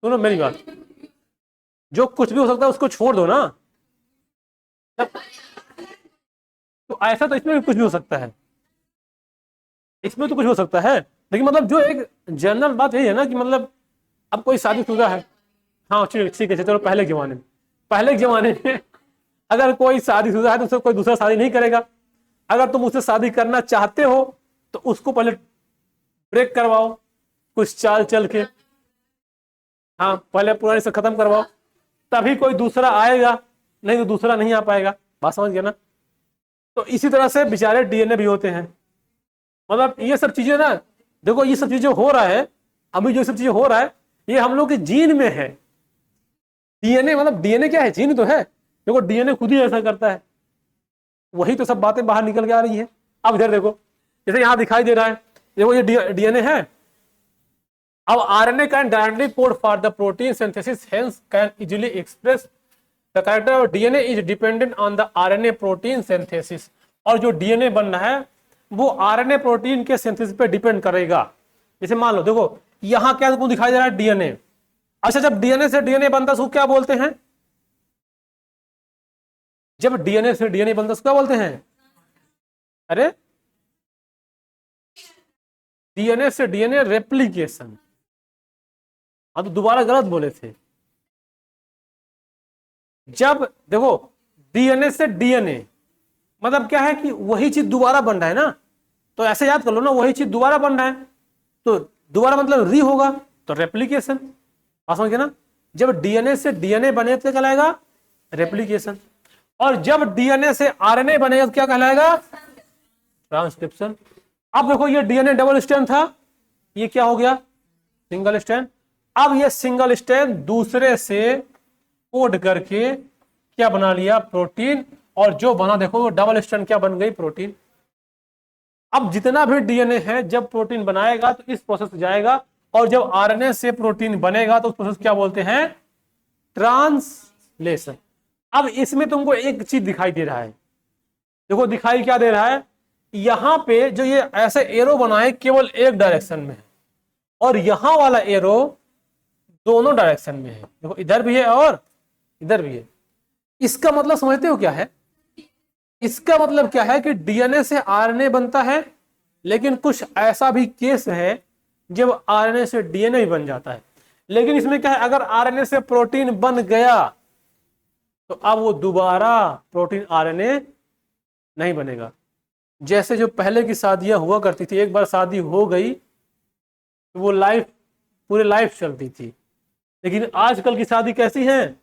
सुनो मेरी बात, जो कुछ भी हो सकता है उसको छोड़ दो ना। तो ऐसा तो इसमें भी कुछ भी हो सकता है, इसमें तो कुछ हो सकता है, लेकिन मतलब जो एक जनरल बात यही है ना कि मतलब अब कोई शादीशुदा है, हाँ ठीक है चलो, पहले के जमाने में अगर कोई शादीशुदा है तो उससे कोई दूसरा शादी नहीं करेगा। अगर तुम उससे शादी करना चाहते हो तो उसको पहले ब्रेक करवाओ कुछ चाल चल के, हाँ पहले पुराने से खत्म करवाओ, तभी कोई दूसरा आएगा, नहीं तो दूसरा नहीं आ पाएगा। बात समझ गया ना? तो इसी तरह से बेचारे डीएनए भी होते हैं। मतलब ये सब चीजें ना, देखो ये सब चीजें हो रहा है, अभी जो सब चीजें हो रहा है ये हम लोग के जीन में है। डीएनए मतलब डीएनए क्या है? जीन तो है। देखो डीएनए खुद ही ऐसा करता है, वही तो सब बातें बाहर निकल के आ रही है। अब इधर देखो, जैसे यहां दिखाई दे रहा है, देखो ये डीएनए है। अब RNA can directly code for the protein synthesis, hence can easily express the character of DNA is dependent on the RNA protein synthesis. और जो डीएनए बन रहा है वो आरएनए प्रोटीन के सिंथेसिस पे डिपेंड करेगा। जैसे मान लो देखो यहां क्या दिखाई दे रहा है? डीएनए। अच्छा जब डीएनए से डीएनए बनता है उसको क्या बोलते हैं? जब डीएनए से डीएनए बनता है उसको क्या बोलते हैं? अरे डीएनए से डीएनए रेप्लिकेशन। हाँ तो दोबारा गलत बोले थे। जब देखो डीएनए से डीएनए मतलब क्या है कि वही चीज दोबारा बन रहा है ना, तो ऐसे याद कर लो ना, वही चीज दोबारा बन रहा है, तो दोबारा मतलब री होगा, तो रेप्लिकेशन। समझ गए ना? जब डीएनए से डीएनए बने तो क्या कहलाएगा? रेप्लिकेशन। और जब डीएनए से आरएनए बनेगा तो क्या कहलाएगा? ट्रांसक्रिप्शन। अब देखो ये डीएनए डबल स्ट्रैंड था, ये क्या हो गया? Single strand. अब ये सिंगल स्ट्रैंड दूसरे से कोड करके क्या बना लिया? प्रोटीन। और जो बना देखो वो डबल स्ट्रैंड क्या बन गई? प्रोटीन। अब जितना भी डीएनए है जब प्रोटीन बनाएगा तो इस प्रोसेस से जाएगा, और जब आरएनए से प्रोटीन बनेगा तो उस प्रोसेस क्या बोलते हैं? ट्रांसलेशन। अब इसमें तुमको एक चीज दिखाई दे रहा है, देखो दिखाई क्या दे रहा है? यहां पे जो ये ऐसे एरो बनाए केवल एक डायरेक्शन में है, और यहां वाला एरो दोनों डायरेक्शन में है। देखो इधर भी है और इधर भी है। इसका मतलब समझते हो क्या है? इसका मतलब क्या है कि डीएनए से आरएनए बनता है, लेकिन कुछ ऐसा भी केस है जब आरएनए से डीएनए भी बन जाता है। लेकिन इसमें क्या है, अगर आरएनए से प्रोटीन बन गया तो अब वो दोबारा प्रोटीन आरएनए नहीं बनेगा। जैसे जो पहले की शादियां हुआ करती थी, एक बार शादी हो गई तो वो लाइफ पूरे लाइफ चलती थी। लेकिन आजकल की शादी कैसी है?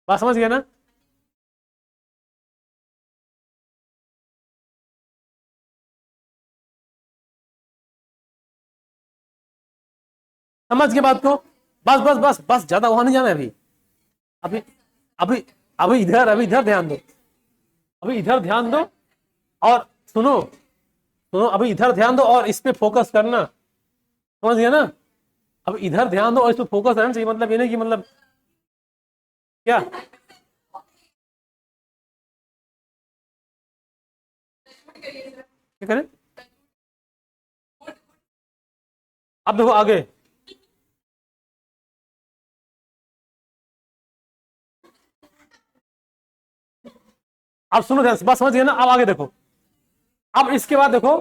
बात समझ गया ना? समझ गए बात को? बस बस बस बस, ज्यादा वहां नहीं जाना है अभी। अभी अभी अभी इधर ध्यान दो, अभी इधर ध्यान दो। और सुनो सुनो, अभी इधर ध्यान दो और इस पे फोकस करना। समझ गया ना? अब इधर ध्यान दो और इस पे फोकस रहना चाहिए। मतलब ये नहीं कि मतलब क्या क्या करें? अब देखो आगे, अब सुनो ध्यान से, बस समझ गए ना। अब आगे देखो, अब इसके बाद देखो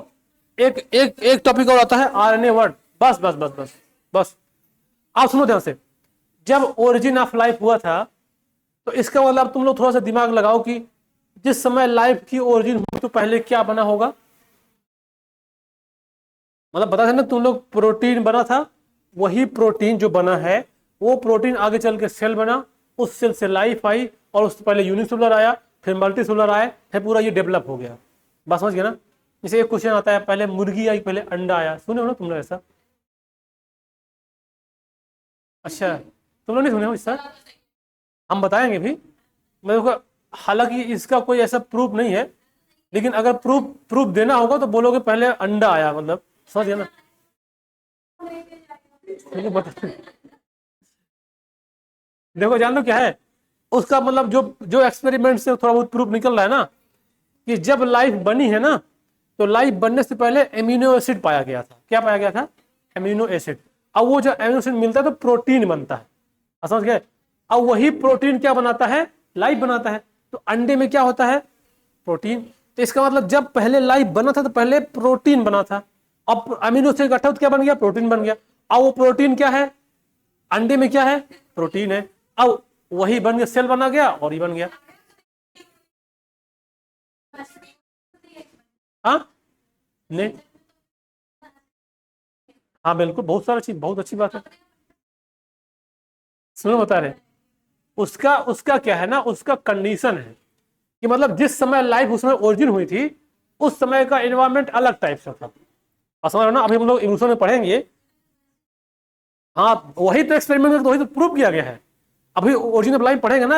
एक एक एक टॉपिक और आता है आरएनए वर्ड। बस बस बस बस बस। आप सुनो ध्यान से, जब ओरिजिन ऑफ लाइफ हुआ था तो इसका मतलब तुम लोग थोड़ा सा दिमाग लगाओ कि जिस समय लाइफ की ओरिजिन हुई तो पहले क्या बना होगा। मतलब बता था ना तुम लोग, प्रोटीन बना था, वही प्रोटीन जो बना है वो प्रोटीन आगे चल के सेल बना, उस सेल से लाइफ आई, और उससे पहले यूनिसेलुलर आया, फिर मल्टीसेलुलर आया, फिर पूरा ये डेवलप हो गया। बात समझ गया ना। जैसे एक क्वेश्चन आता है, पहले मुर्गी आई पहले अंडा आया, सुने हो ना तुम लोग ऐसा? अच्छा, तुम लोग नहीं सुने हो इसका? हम बताएंगे भी मेरे को। हालांकि इसका कोई ऐसा प्रूफ नहीं है, लेकिन अगर प्रूफ प्रूफ देना होगा तो बोलोगे पहले अंडा आया, मतलब समझ गया ना। देखो जान लो क्या है उसका मतलब, जो जो एक्सपेरिमेंट से थोड़ा बहुत प्रूफ निकल रहा है ना, कि जब लाइफ बनी है ना, तो लाइफ बनने से पहले एमिनो एसिड पाया गया था। क्या पाया गया था? Amino acid. अब वो जो एमिनो एसिड मिलता है तो प्रोटीन बनता है, समझ गए। अब वही प्रोटीन क्या बनाता है? लाइफ बनाता है। तो अंडे में क्या होता है? प्रोटीन। तो इसका मतलब जब पहले लाइफ बना था तो पहले प्रोटीन बना था, अब अमीनो एसिड इकट्ठा तो क्या बन गया? प्रोटीन बन गया। अब वो प्रोटीन क्या है? अंडे में क्या है? प्रोटीन है। अब वही बन गया, सेल बना गया और ये बन गया। हाँ नहीं, हाँ बिल्कुल, बहुत सारा चीज, बहुत अच्छी बात है। सुनो बता रहे, उसका उसका क्या है ना, उसका कंडीशन है कि मतलब जिस समय लाइफ उसमें ओरिजिन हुई थी उस समय का एनवायरनमेंट अलग टाइप से था। समझ रहे हो ना? अभी हम लोग इवोल्यूशन में पढ़ेंगे। हाँ वही तो एक्सपेरिमेंट, वही तो प्रूव किया गया है। अभी ओरिजिन ऑफ लाइफ पढ़ेंगे ना,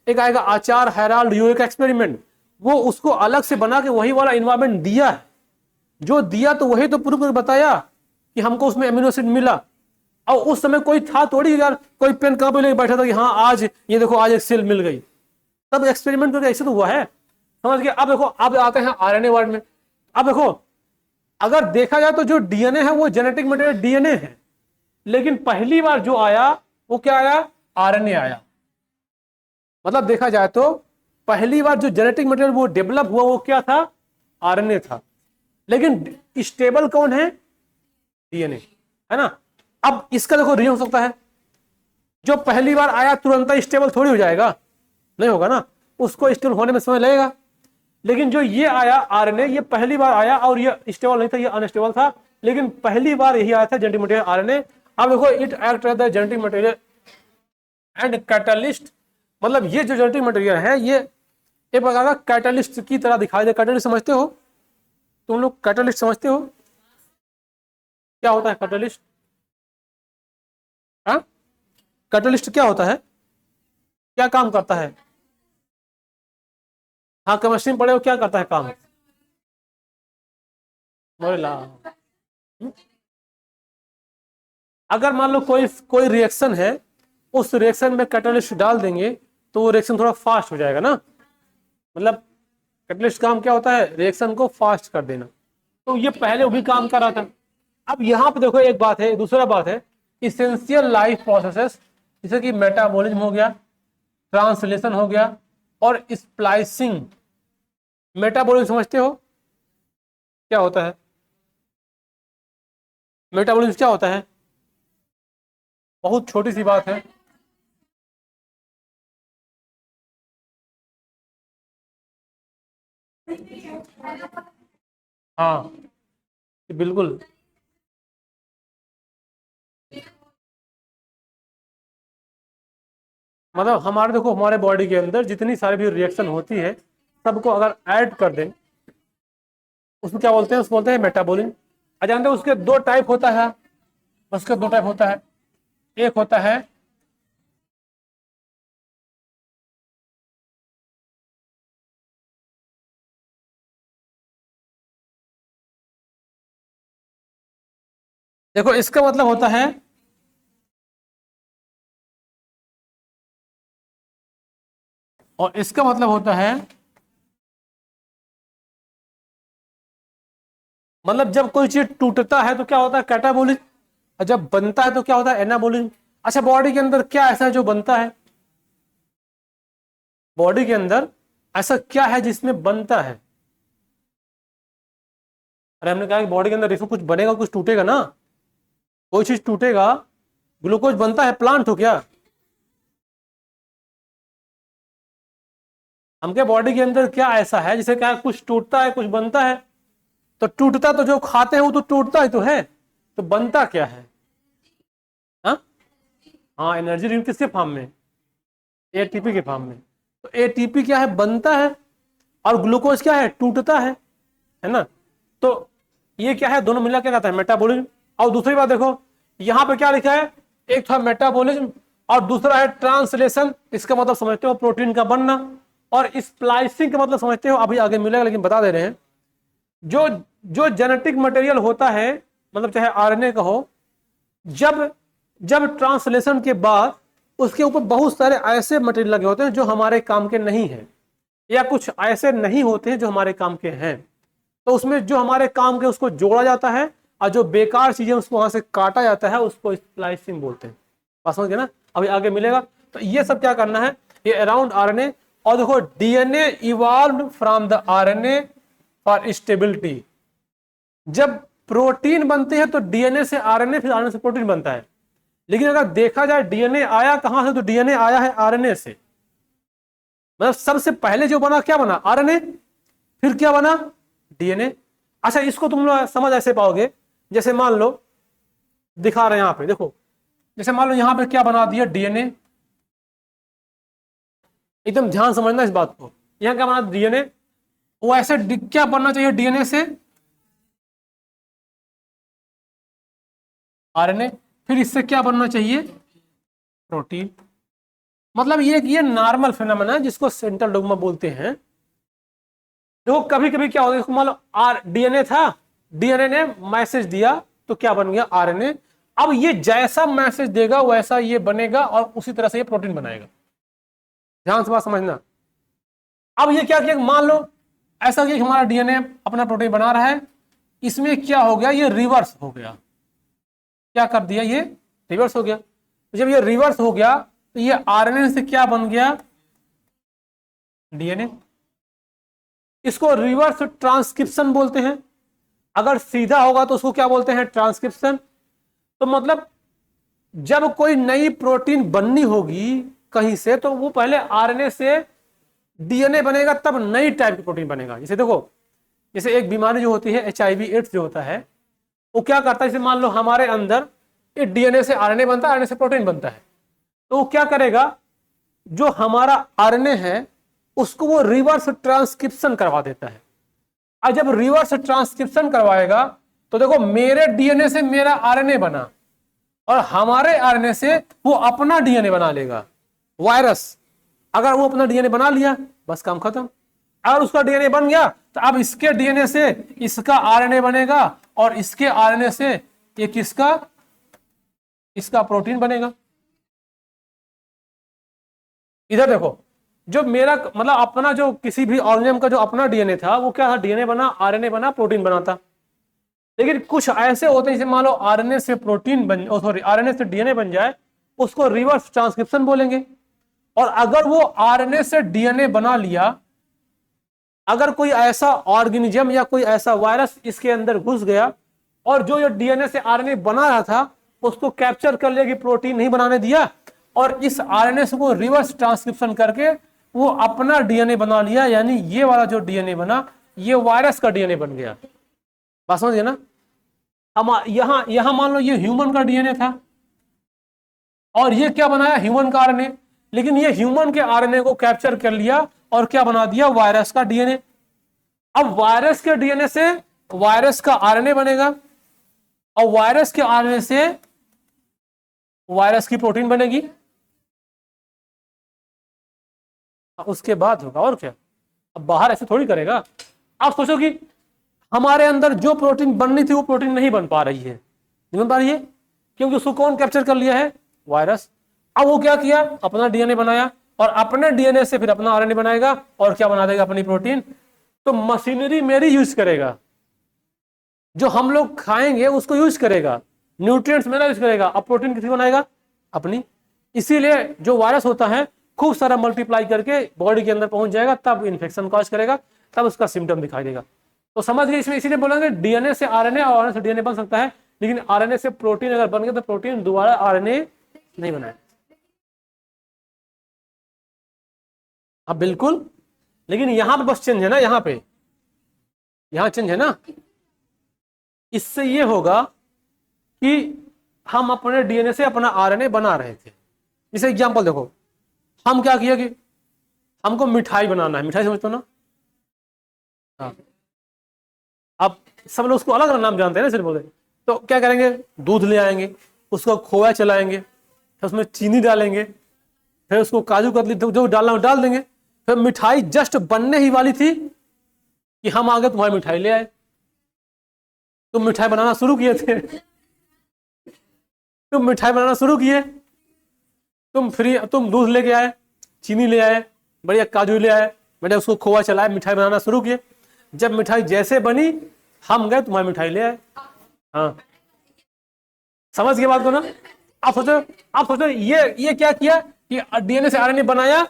एक आएगा आचार हेराल्ड यूरे का एक्सपेरिमेंट, वो उसको अलग से बना के वही वाला इन्वायरमेंट दिया है। जो दिया तो वही तो प्रूव करके बताया कि हमको उसमें एमिनो एसिड मिला। और उस समय कोई था थोड़ी यार, कोई पेन कहाँ पे लेके बैठा था कि हाँ आज ये देखो आज एक सेल मिल गई। तब एक्सपेरिमेंट करके ऐसे तो हुआ है, समझ गए। अब देखो, अब आते हैं आरएनए वर्ड में। अब देखो, अगर देखा जाए तो जो डीएनए है वो जेनेटिक मटेरियल डीएनए है, लेकिन पहली बार जो आया वो क्या आया? आरएनए आया। मतलब देखा जाए तो पहली बार जो जेनेटिक मटेरियल वो डेवलप हुआ वो क्या था? आरएनए था। लेकिन स्टेबल कौन है? डीएनए, है ना। अब इसका देखो रीजन हो सकता है, जो पहली बार आया तुरंत स्टेबल थोड़ी हो जाएगा, नहीं होगा ना, उसको स्टेबल होने में समय लगेगा। लेकिन जो ये आया आरएनए, ये पहली बार आया और ये स्टेबल नहीं था, ये अनस्टेबल था, लेकिन पहली बार यही आया था जेनेटिक मटेरियल आरएनए। अब देखो, it act as the genetic material and catalyst. मतलब ये जो जेनेटिक मटेरियल है ये एक प्रकार का कैटलिस्ट की तरह दिखाई दे। कैटलिस्ट समझते हो तुम लोग? कैटलिस्ट समझते हो क्या होता है कैटलिस्ट? हाँ, कैटलिस्ट क्या होता है, क्या काम करता है? हाँ केमिस्ट्री में पढ़े हो, क्या करता है काम? मोरेला। अगर मान लो कोई कोई रिएक्शन है, उस रिएक्शन में कैटलिस्ट डाल देंगे तो वो रिएक्शन थोड़ा फास्ट हो जाएगा ना। मतलब कैटलिस्ट काम क्या होता है? रिएक्शन को फास्ट कर देना। तो ये पहले वो भी काम कर रहा था। अब यहाँ पे देखो एक बात है, दूसरा बात है इसेंशियल लाइफ प्रोसेसेस, जैसे कि मेटाबॉलिज्म हो गया, ट्रांसलेशन हो गया और स्प्लाइसिंग। मेटाबॉलिज्म समझते हो क्या होता है? मेटाबॉलिज्म क्या होता है? बहुत छोटी सी बात है। हाँ बिल्कुल। मतलब हमारे देखो, हमारे बॉडी के अंदर जितनी सारी भी रिएक्शन होती है सबको अगर ऐड कर दें, उसको क्या बोलते हैं? उसको बोलते हैं मेटाबॉलिज्म। जानते हो उसके दो टाइप होता है? उसके दो टाइप होता है। एक होता है, देखो इसका मतलब होता है, और इसका मतलब होता है, मतलब जब कोई चीज टूटता है तो क्या होता है? कैटाबोलिज्म। और जब बनता है तो क्या होता है? एनाबोलिज्म। अच्छा, बॉडी के अंदर क्या ऐसा है जो बनता है? बॉडी के अंदर ऐसा क्या है जिसमें बनता है? अरे हमने कहा कि बॉडी के अंदर देखो कुछ बनेगा कुछ टूटेगा ना, कोई चीज टूटेगा, ग्लूकोज बनता है, प्लांट हो क्या? हमके बॉडी के अंदर क्या ऐसा है जिसे क्या कुछ टूटता है कुछ बनता है? तो टूटता तो जो खाते हैं वो तो टूटता ही तो है, तो बनता क्या है? हाँ हाँ, एनर्जी ड्रिंक किसके फॉर्म में? एटीपी के फॉर्म में। तो एटीपी क्या है? बनता है। और ग्लूकोज क्या है? टूटता है ना। तो ये क्या है? दोनों मिला क्या कहता है? मेटाबॉलिज्म। और दूसरी बात देखो यहां पे क्या लिखा है, एक था मेटाबॉलिज्म और दूसरा है ट्रांसलेशन। इसका मतलब समझते हो प्रोटीन का बनना, और स्प्लाइसिंग का मतलब समझते हो अभी आगे मिलेगा, लेकिन बता दे रहे हैं जो जो जेनेटिक मटेरियल होता है, मतलब चाहे आरएनए का हो, जब जब ट्रांसलेशन के बाद उसके ऊपर बहुत सारे ऐसे मटेरियल लगे होते हैं जो हमारे काम के नहीं है, या कुछ ऐसे नहीं होते हैं जो हमारे काम के हैं। तो उसमें जो हमारे काम के उसको जोड़ा जाता है, और जो बेकार चीजें उसको वहां से काटा जाता है, उसको स्प्लाइसिंग बोलते हैं। बात समझ गए ना? अभी आगे मिलेगा। तो ये सब क्या करना है, ये अराउंड आरएनए। और देखो DNA evolved from the RNA for stability. जब प्रोटीन बनते हैं तो डीएनए से आरएनए, फिर आरएनए से प्रोटीन बनता है। लेकिन अगर देखा जाए डीएनए आया कहां से, तो डीएनए आया है आरएनए से। मतलब सबसे पहले जो बना क्या बना? आरएनए। फिर क्या बना? डीएनए। अच्छा, इसको तुम लोग समझ ऐसे पाओगे, जैसे मान लो दिखा रहे हैं यहां पे, देखो जैसे मान लो यहां पे क्या बना दिया? डीएनए। एकदम ध्यान समझना इस बात को। यहां क्या बना? डीएनए। वो ऐसे क्या बनना चाहिए डीएनए से? आरएनए। फिर इससे क्या बनना चाहिए? प्रोटीन। मतलब ये नॉर्मल फिनोमेना है जिसको सेंट्रल डोग्मा बोलते हैं। देखो कभी कभी क्या होता है, मान लो डीएनए था, डीएनए ने मैसेज दिया तो क्या बन गया? आरएनए। अब ये जैसा मैसेज देगा वैसा ये बनेगा और उसी तरह से ये प्रोटीन बनाएगा। ध्यान से बात समझना। अब ये क्या किया, मान लो ऐसा कि हमारा डीएनए अपना प्रोटीन बना रहा है, इसमें क्या हो गया? ये रिवर्स हो गया। क्या कर दिया? ये रिवर्स हो गया। तो जब ये रिवर्स हो गया तो ये आरएनए से क्या बन गया? डीएनए। इसको रिवर्स ट्रांसक्रिप्शन बोलते हैं। अगर सीधा होगा तो उसको क्या बोलते हैं? ट्रांसक्रिप्शन। तो मतलब जब कोई नई प्रोटीन बननी होगी कहीं से, तो वो पहले आरएनए से डीएनए बनेगा, तब नई टाइप की प्रोटीन बनेगा। जैसे देखो, जैसे एक बीमारी जो होती है एचआईवी एड्स जो होता है, वो क्या करता है, जैसे मान लो हमारे अंदर ये डीएनए से आरएनए बनता है, आरएनए से प्रोटीन बनता है, तो वो क्या करेगा, जो हमारा आरएनए है उसको वो रिवर्स ट्रांसक्रिप्शन करवा देता है। और जब रिवर्स ट्रांसक्रिप्शन करवाएगा तो देखो मेरे डीएनए से मेरा आरएनए बना, और हमारे आरएनए से वो अपना डीएनए बना लेगा। वायरस अगर वो अपना डीएनए बना लिया, बस काम खत्म। अगर उसका डीएनए बन गया तो अब इसके डीएनए से इसका आरएनए बनेगा, और इसके आरएनए से ये किसका? इसका प्रोटीन बनेगा। इधर देखो, जो मेरा मतलब अपना जो किसी भी ऑर्गेनिज्म का जो अपना डीएनए था वो क्या था? डीएनए बना, आरएनए बना, प्रोटीन बना था। लेकिन कुछ ऐसे होते हैं जैसे मान लो आरएनए से प्रोटीन बन, सॉरी आरएनए से डीएनए बन जाए, उसको रिवर्स ट्रांसक्रिप्शन बोलेंगे। और अगर वो आरएनए से डीएनए बना लिया, अगर कोई ऐसा ऑर्गेनिज्म या कोई ऐसा वायरस इसके अंदर घुस गया और जो ये डीएनए से आरएनए बना रहा था उसको कैप्चर कर लिया कि प्रोटीन नहीं बनाने दिया, और इस आरएनए से को रिवर्स ट्रांसक्रिप्शन करके वो अपना डीएनए बना लिया, यानी ये वाला जो डीएनए बना ये वायरस का डीएनए बन गया। बात समझिए ना। हम यहां मान लो ये ह्यूमन का डीएनए था और ये क्या बनाया? ह्यूमन का आरएनए। लेकिन ये ह्यूमन के आरएनए को कैप्चर कर लिया और क्या बना दिया? वायरस का डीएनए। अब वायरस के डीएनए से वायरस का आरएनए बनेगा, और वायरस के आरएनए से वायरस की प्रोटीन बनेगी। उसके बाद होगा और क्या? अब बाहर ऐसे थोड़ी करेगा। आप सोचो कि हमारे अंदर जो प्रोटीन बननी थी वो प्रोटीन नहीं बन पा रही है। नहीं बन पा रही है क्योंकि उसको कौन कैप्चर कर लिया है? वायरस। अब वो क्या किया? अपना डीएनए बनाया, और अपने डीएनए से फिर अपना आरएनए बनाएगा और क्या बना देगा? अपनी प्रोटीन। तो मशीनरी मेरी यूज करेगा, जो हम लोग खाएंगे उसको यूज करेगा, न्यूट्रिएंट्स मेरा यूज करेगा। अब प्रोटीन किसी बनाएगा? अपनी। इसीलिए जो वायरस होता है खूब सारा मल्टीप्लाई करके बॉडी के अंदर पहुंच जाएगा, तब इन्फेक्शन कॉज करेगा, तब उसका सिम्टम दिखाई देगा। तो समझ गए, इसमें इसीलिए बोलेंगे डीएनए से आरएनए और आरएनए से डीएनए बन सकता है, लेकिन आरएनए से प्रोटीन अगर बन गया तो प्रोटीन दोबारा आरएनए नहीं बनाए। हाँ बिल्कुल, लेकिन यहां पे बस चेंज है ना, यहां चेंज है ना। इससे ये होगा कि हम अपने डीएनए से अपना आरएनए बना रहे थे। जैसे एग्जांपल देखो, हम क्या किया कि हमको मिठाई बनाना है, मिठाई समझते हो ना। हाँ, अब सब लोग उसको अलग अलग नाम जानते हैं ना, सिर्फ बोले तो क्या करेंगे, दूध ले आएंगे, उसको खोया चलाएंगे, फिर उसमें चीनी डालेंगे, फिर उसको काजू कतली जो डालना हो डाल देंगे, फिर मिठाई जस्ट बनने ही वाली थी कि हम आगे तुम्हारी मिठाई ले आए। तुम मिठाई बनाना शुरू किए थे, तुम मिठाई बनाना शुरू किए, तुम दूध लेके आए, चीनी ले आए, बढ़िया काजू ले आए, बढ़िया उसको खोआ चलाए, मिठाई बनाना शुरू किए। जब मिठाई जैसे बनी, हम गए तुम्हारी मिठाई ले आए। हाँ, समझ गए बात को ना। आप सोचो ये क्या किया कि डीएनए से आरएनए बनाया,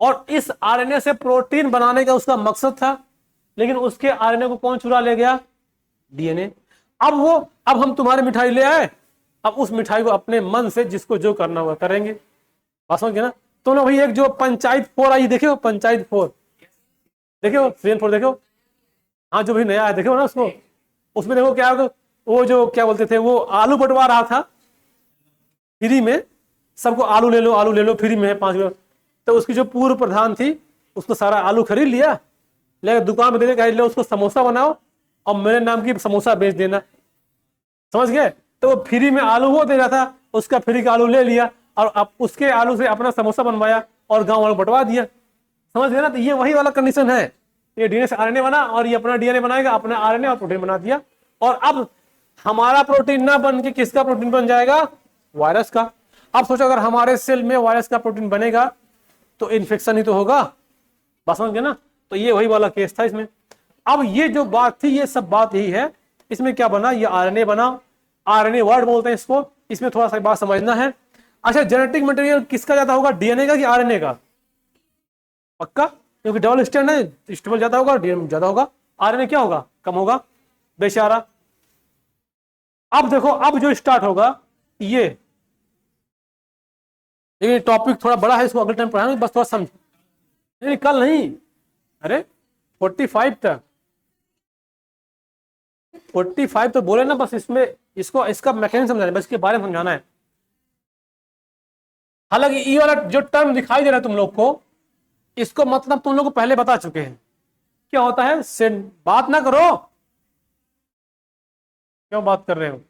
और इस आरएनए से प्रोटीन बनाने का उसका मकसद था, लेकिन उसके आरएनए को कौन चुरा ले गया, डीएनए। अब हम तुम्हारी मिठाई ले आए, अब उस मिठाई को अपने मन से जिसको जो करना हुआ करेंगे। बात समझ गए ना। तो ना भाई एक जो पंचायत 4 आई, देखे हो पंचायत 4, देखे हो सीजन 4 देखे हो। हाँ, जो भी नया है देखे हो ना उसको। उसमें देखो क्या, वो जो क्या बोलते थे, वो आलू बंटवा रहा था फ्री में, सबको आलू ले लो फ्री में है 5 किलो। तो उसकी जो पूर्व प्रधान थी, उसको सारा आलू खरीद लिया, लेकर दुकान में देने कहा लो उसको समोसा बनाओ और मेरे नाम की समोसा बेच देना। समझ गए। तो वो फ्री में आलू वो दे रहा था, उसका फ्री का आलू ले लिया और अब उसके आलू से अपना समोसा बनवाया और गांव वालों को बंटवा दिया। समझ गए ना। तो ये वही वाला कंडीशन है, ये डीएनए से आरएनए बना और ये अपना डीएनए बनाएगा, अपना आरएनए और प्रोटीन बना दिया। और अब हमारा प्रोटीन ना बन के किसका प्रोटीन बन जाएगा, वायरस का। अब सोचो अगर हमारे सेल में वायरस का प्रोटीन बनेगा तो इन्फेक्शन ही तो होगा। बस समझ गए ना। तो ये वही वाला केस था इसमें। अब ये जो बात थी, ये सब बात यही है। इसमें क्या बना, ये आरएनए बना, आरएनए वर्ड बोलते हैं इसको। इसमें थोड़ा सा बात समझना है। अच्छा, जेनेटिक मटेरियल किसका ज्यादा होगा, डीएनए का कि आरएनए का, पक्का, क्योंकि डबल स्टैंड है, स्टेबल ज्यादा होगा, डीएनए ज्यादा होगा, आरएनए क्या होगा, कम होगा बेचारा। अब देखो, अब जो स्टार्ट होगा ये, लेकिन टॉपिक थोड़ा बड़ा है, इसको अगले टाइम पढ़ाएंगे, बस थोड़ा समझ। नहीं कल नहीं, अरे 45 तक, 45 तो बोले ना, बस इसमें इसका मैकेनिज्म समझाना है, बस इसके बारे में समझाना है। हालांकि ये वाला जो टर्म दिखाई दे रहा है तुम लोग को, इसको मतलब तुम लोग को पहले बता चुके हैं क्या होता है। बात ना करो, क्यों बात कर रहे हो,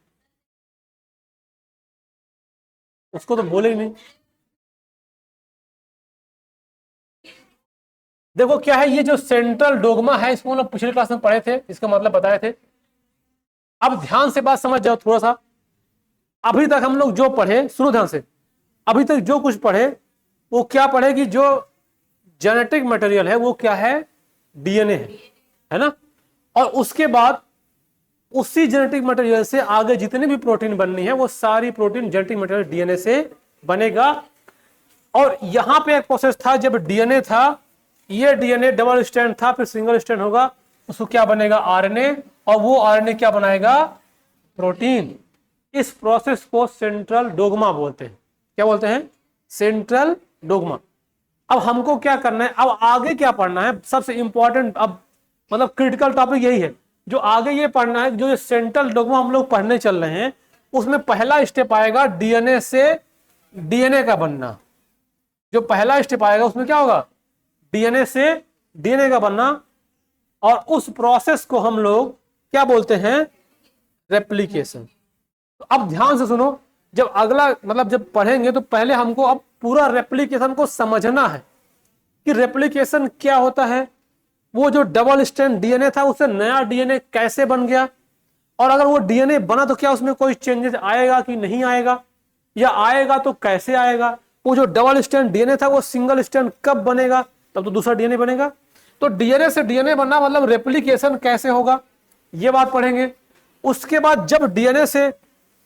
उसको तो बोले ही नहीं। देखो क्या है, ये जो सेंट्रल डोगमा है, इसको हम लोग पिछले क्लास में पढ़े थे, इसका मतलब बताए थे। अब ध्यान से बात समझ जाओ थोड़ा सा। अभी तक हम लोग जो पढ़े, सुनो ध्यान से, अभी तक जो कुछ पढ़े वो क्या पढ़े कि जो जेनेटिक मटेरियल है वो क्या है, डीएनए है ना। और उसके बाद उसी जेनेटिक मटेरियल से आगे जितने भी प्रोटीन बननी है वो सारी प्रोटीन जेनेटिक मटेरियल डीएनए से बनेगा। और यहां पे एक प्रोसेस था, जब डीएनए था, ये डीएनए डबल स्ट्रैंड था, फिर सिंगल स्ट्रैंड होगा, उसको क्या बनेगा, आरएनए, और वो आरएनए क्या बनाएगा, प्रोटीन। इस प्रोसेस को सेंट्रल डोगमा बोलते हैं। क्या बोलते हैं, सेंट्रल डोगमा। अब हमको क्या करना है, अब आगे क्या पढ़ना है, सबसे इंपॉर्टेंट, अब मतलब क्रिटिकल टॉपिक यही है जो आगे ये पढ़ना है। जो सेंट्रल डोगमा हम लोग पढ़ने चल रहे हैं, उसमें पहला स्टेप आएगा डीएनए से डीएनए का बनना। जो पहला स्टेप आएगा उसमें क्या होगा, डीएनए से डीएनए का बनना। और उस प्रोसेस को हम लोग क्या बोलते हैं, रेप्लिकेशन। तो अब ध्यान से सुनो, जब अगला मतलब जब पढ़ेंगे तो पहले हमको अब पूरा रेप्लिकेशन को समझना है कि रेप्लिकेशन क्या होता है, वो जो डबल स्ट्रैंड डीएनए था उससे नया डीएनए कैसे बन गया, और अगर वो डीएनए बना तो क्या उसमें कोई चेंजेस आएगा कि नहीं आएगा, या आएगा तो कैसे आएगा। वो जो डबल स्ट्रैंड डीएनए था वो सिंगल स्ट्रैंड कब बनेगा, तब तो दूसरा डीएनए बनेगा। तो डीएनए से डीएनए बनना मतलब रेप्लिकेशन कैसे होगा, ये बात पढ़ेंगे। उसके बाद जब डीएनए से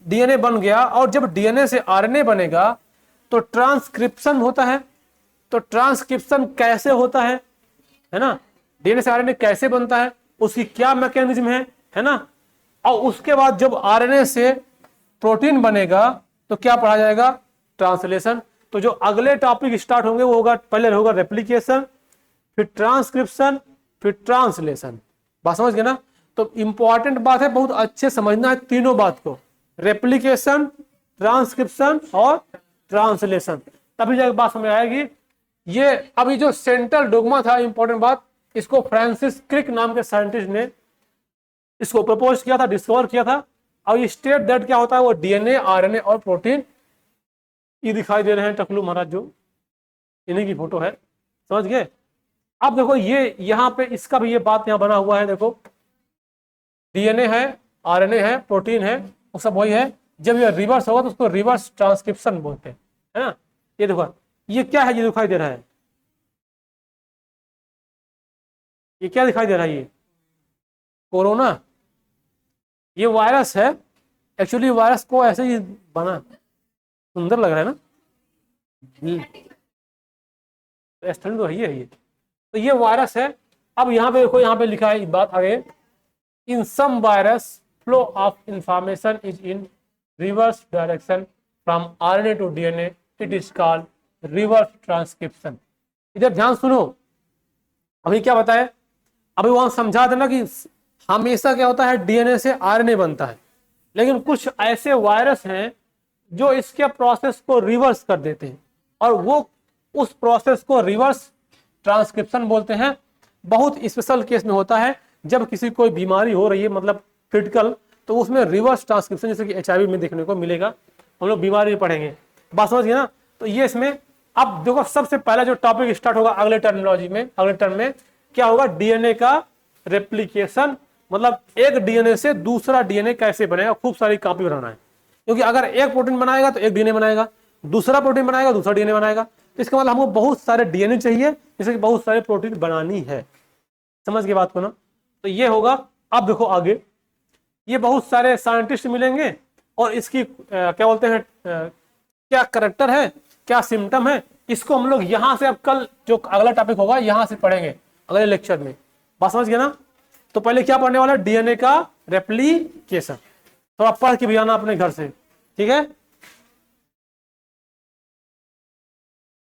डीएनए बन गया और जब डीएनए से आरएनए बनेगा, तो ट्रांसक्रिप्शन होता है। तो ट्रांसक्रिप्शन कैसे होता है ना, डीएनए से आरएनए कैसे बनता है, उसकी क्या मैकेनिज्म है ना, और उसके बाद जब आरएनए से प्रोटीन बनेगा तो क्या पढ़ा जाएगा, ट्रांसलेशन। तो जो अगले टॉपिक स्टार्ट होंगे वो होगा, पहले होगा रेप्लिकेशन, फिर ट्रांसक्रिप्शन, फिर ट्रांसलेशन। बात समझ गए ना। तो इंपॉर्टेंट बात है, बहुत अच्छे समझना है तीनों बात को, रेप्लिकेशन, ट्रांसक्रिप्शन और ट्रांसलेशन, तभी जाकर बात समझ आएगी। ये अभी जो सेंट्रल डोगमा था, इंपॉर्टेंट बात, इसको फ्रांसिस क्रिक नाम के साइंटिस्ट ने इसको प्रपोज किया था, डिस्कवर किया था। और ये स्टेट दैट क्या होता है, वो डीएनए, आरएनए और प्रोटीन, ये दिखाई दे रहे हैं टकलू महाराज जो, इन्हीं की फोटो है, समझ गए। अब देखो ये यहाँ पे इसका भी ये बात यहाँ बना हुआ है, देखो डीएनए है, आरएनए है, प्रोटीन है, वो सब वही है। जब ये रिवर्स होगा तो उसको रिवर्स ट्रांसक्रिप्शन बोलते हैं, है ना। ये देखो ये क्या है, ये दिखाई दे रहा है, ये क्या दिखाई दे रहा है, ये कोरोना, ये वायरस है। एक्चुअली वायरस को ऐसे ही बना, सुंदर लग रहा है ना, एस्टर्न तो है ये। तो ये वायरस है। अब यहाँ पे देखो, यहाँ पे लिखा है बात आगे, in some virus flow of information is in reverse direction from RNA to DNA, it is called reverse transcription. इधर ध्यान सुनो, अभी क्या बताया, अभी वहां समझा देना कि हमेशा क्या होता है, डीएनए से आरएनए बनता है, लेकिन कुछ ऐसे वायरस हैं जो इसके प्रोसेस को रिवर्स कर देते हैं, और वो उस प्रोसेस को रिवर्स ट्रांसक्रिप्शन बोलते हैं। बहुत स्पेशल केस में होता है, जब किसी कोई बीमारी हो रही है, मतलब क्रिटिकल, तो उसमें रिवर्स ट्रांसक्रिप्शन, जैसे कि एचआईवी में देखने को मिलेगा, हम लोग बीमारी में पढ़ेंगे, बात समझ गए ना। तो ये इसमें, अब देखो सबसे पहला जो टॉपिक स्टार्ट होगा अगले टर्मिनोलॉजी में, अगले टर्म में क्या होगा, डीएनए का रेप्लिकेशन, मतलब एक डीएनए से दूसरा डीएनए कैसे बनेगा, खूब सारी कॉपी बनाना है, क्योंकि अगर एक प्रोटीन बनाएगा तो एक डीएनए बनाएगा, दूसरा प्रोटीन बनाएगा दूसरा डीएनए बनाएगा। तो इसका मतलब हमको बहुत सारे डीएनए चाहिए, जैसे कि बहुत सारे प्रोटीन बनानी है, समझ के बात को ना। तो ये होगा। अब देखो आगे, ये बहुत सारे साइंटिस्ट मिलेंगे और इसकी क्या बोलते हैं, क्या करेक्टर है, क्या सिम्टम है, इसको हम लोग यहां से, अब कल जो अगला टॉपिक होगा यहां से पढ़ेंगे अगले लेक्चर में, बात समझ गए ना। तो पहले क्या पढ़ने वाला है, डीएनए का रेप्लिकेशन, थोड़ा पढ़ के भी आना अपने घर से, ठीक है।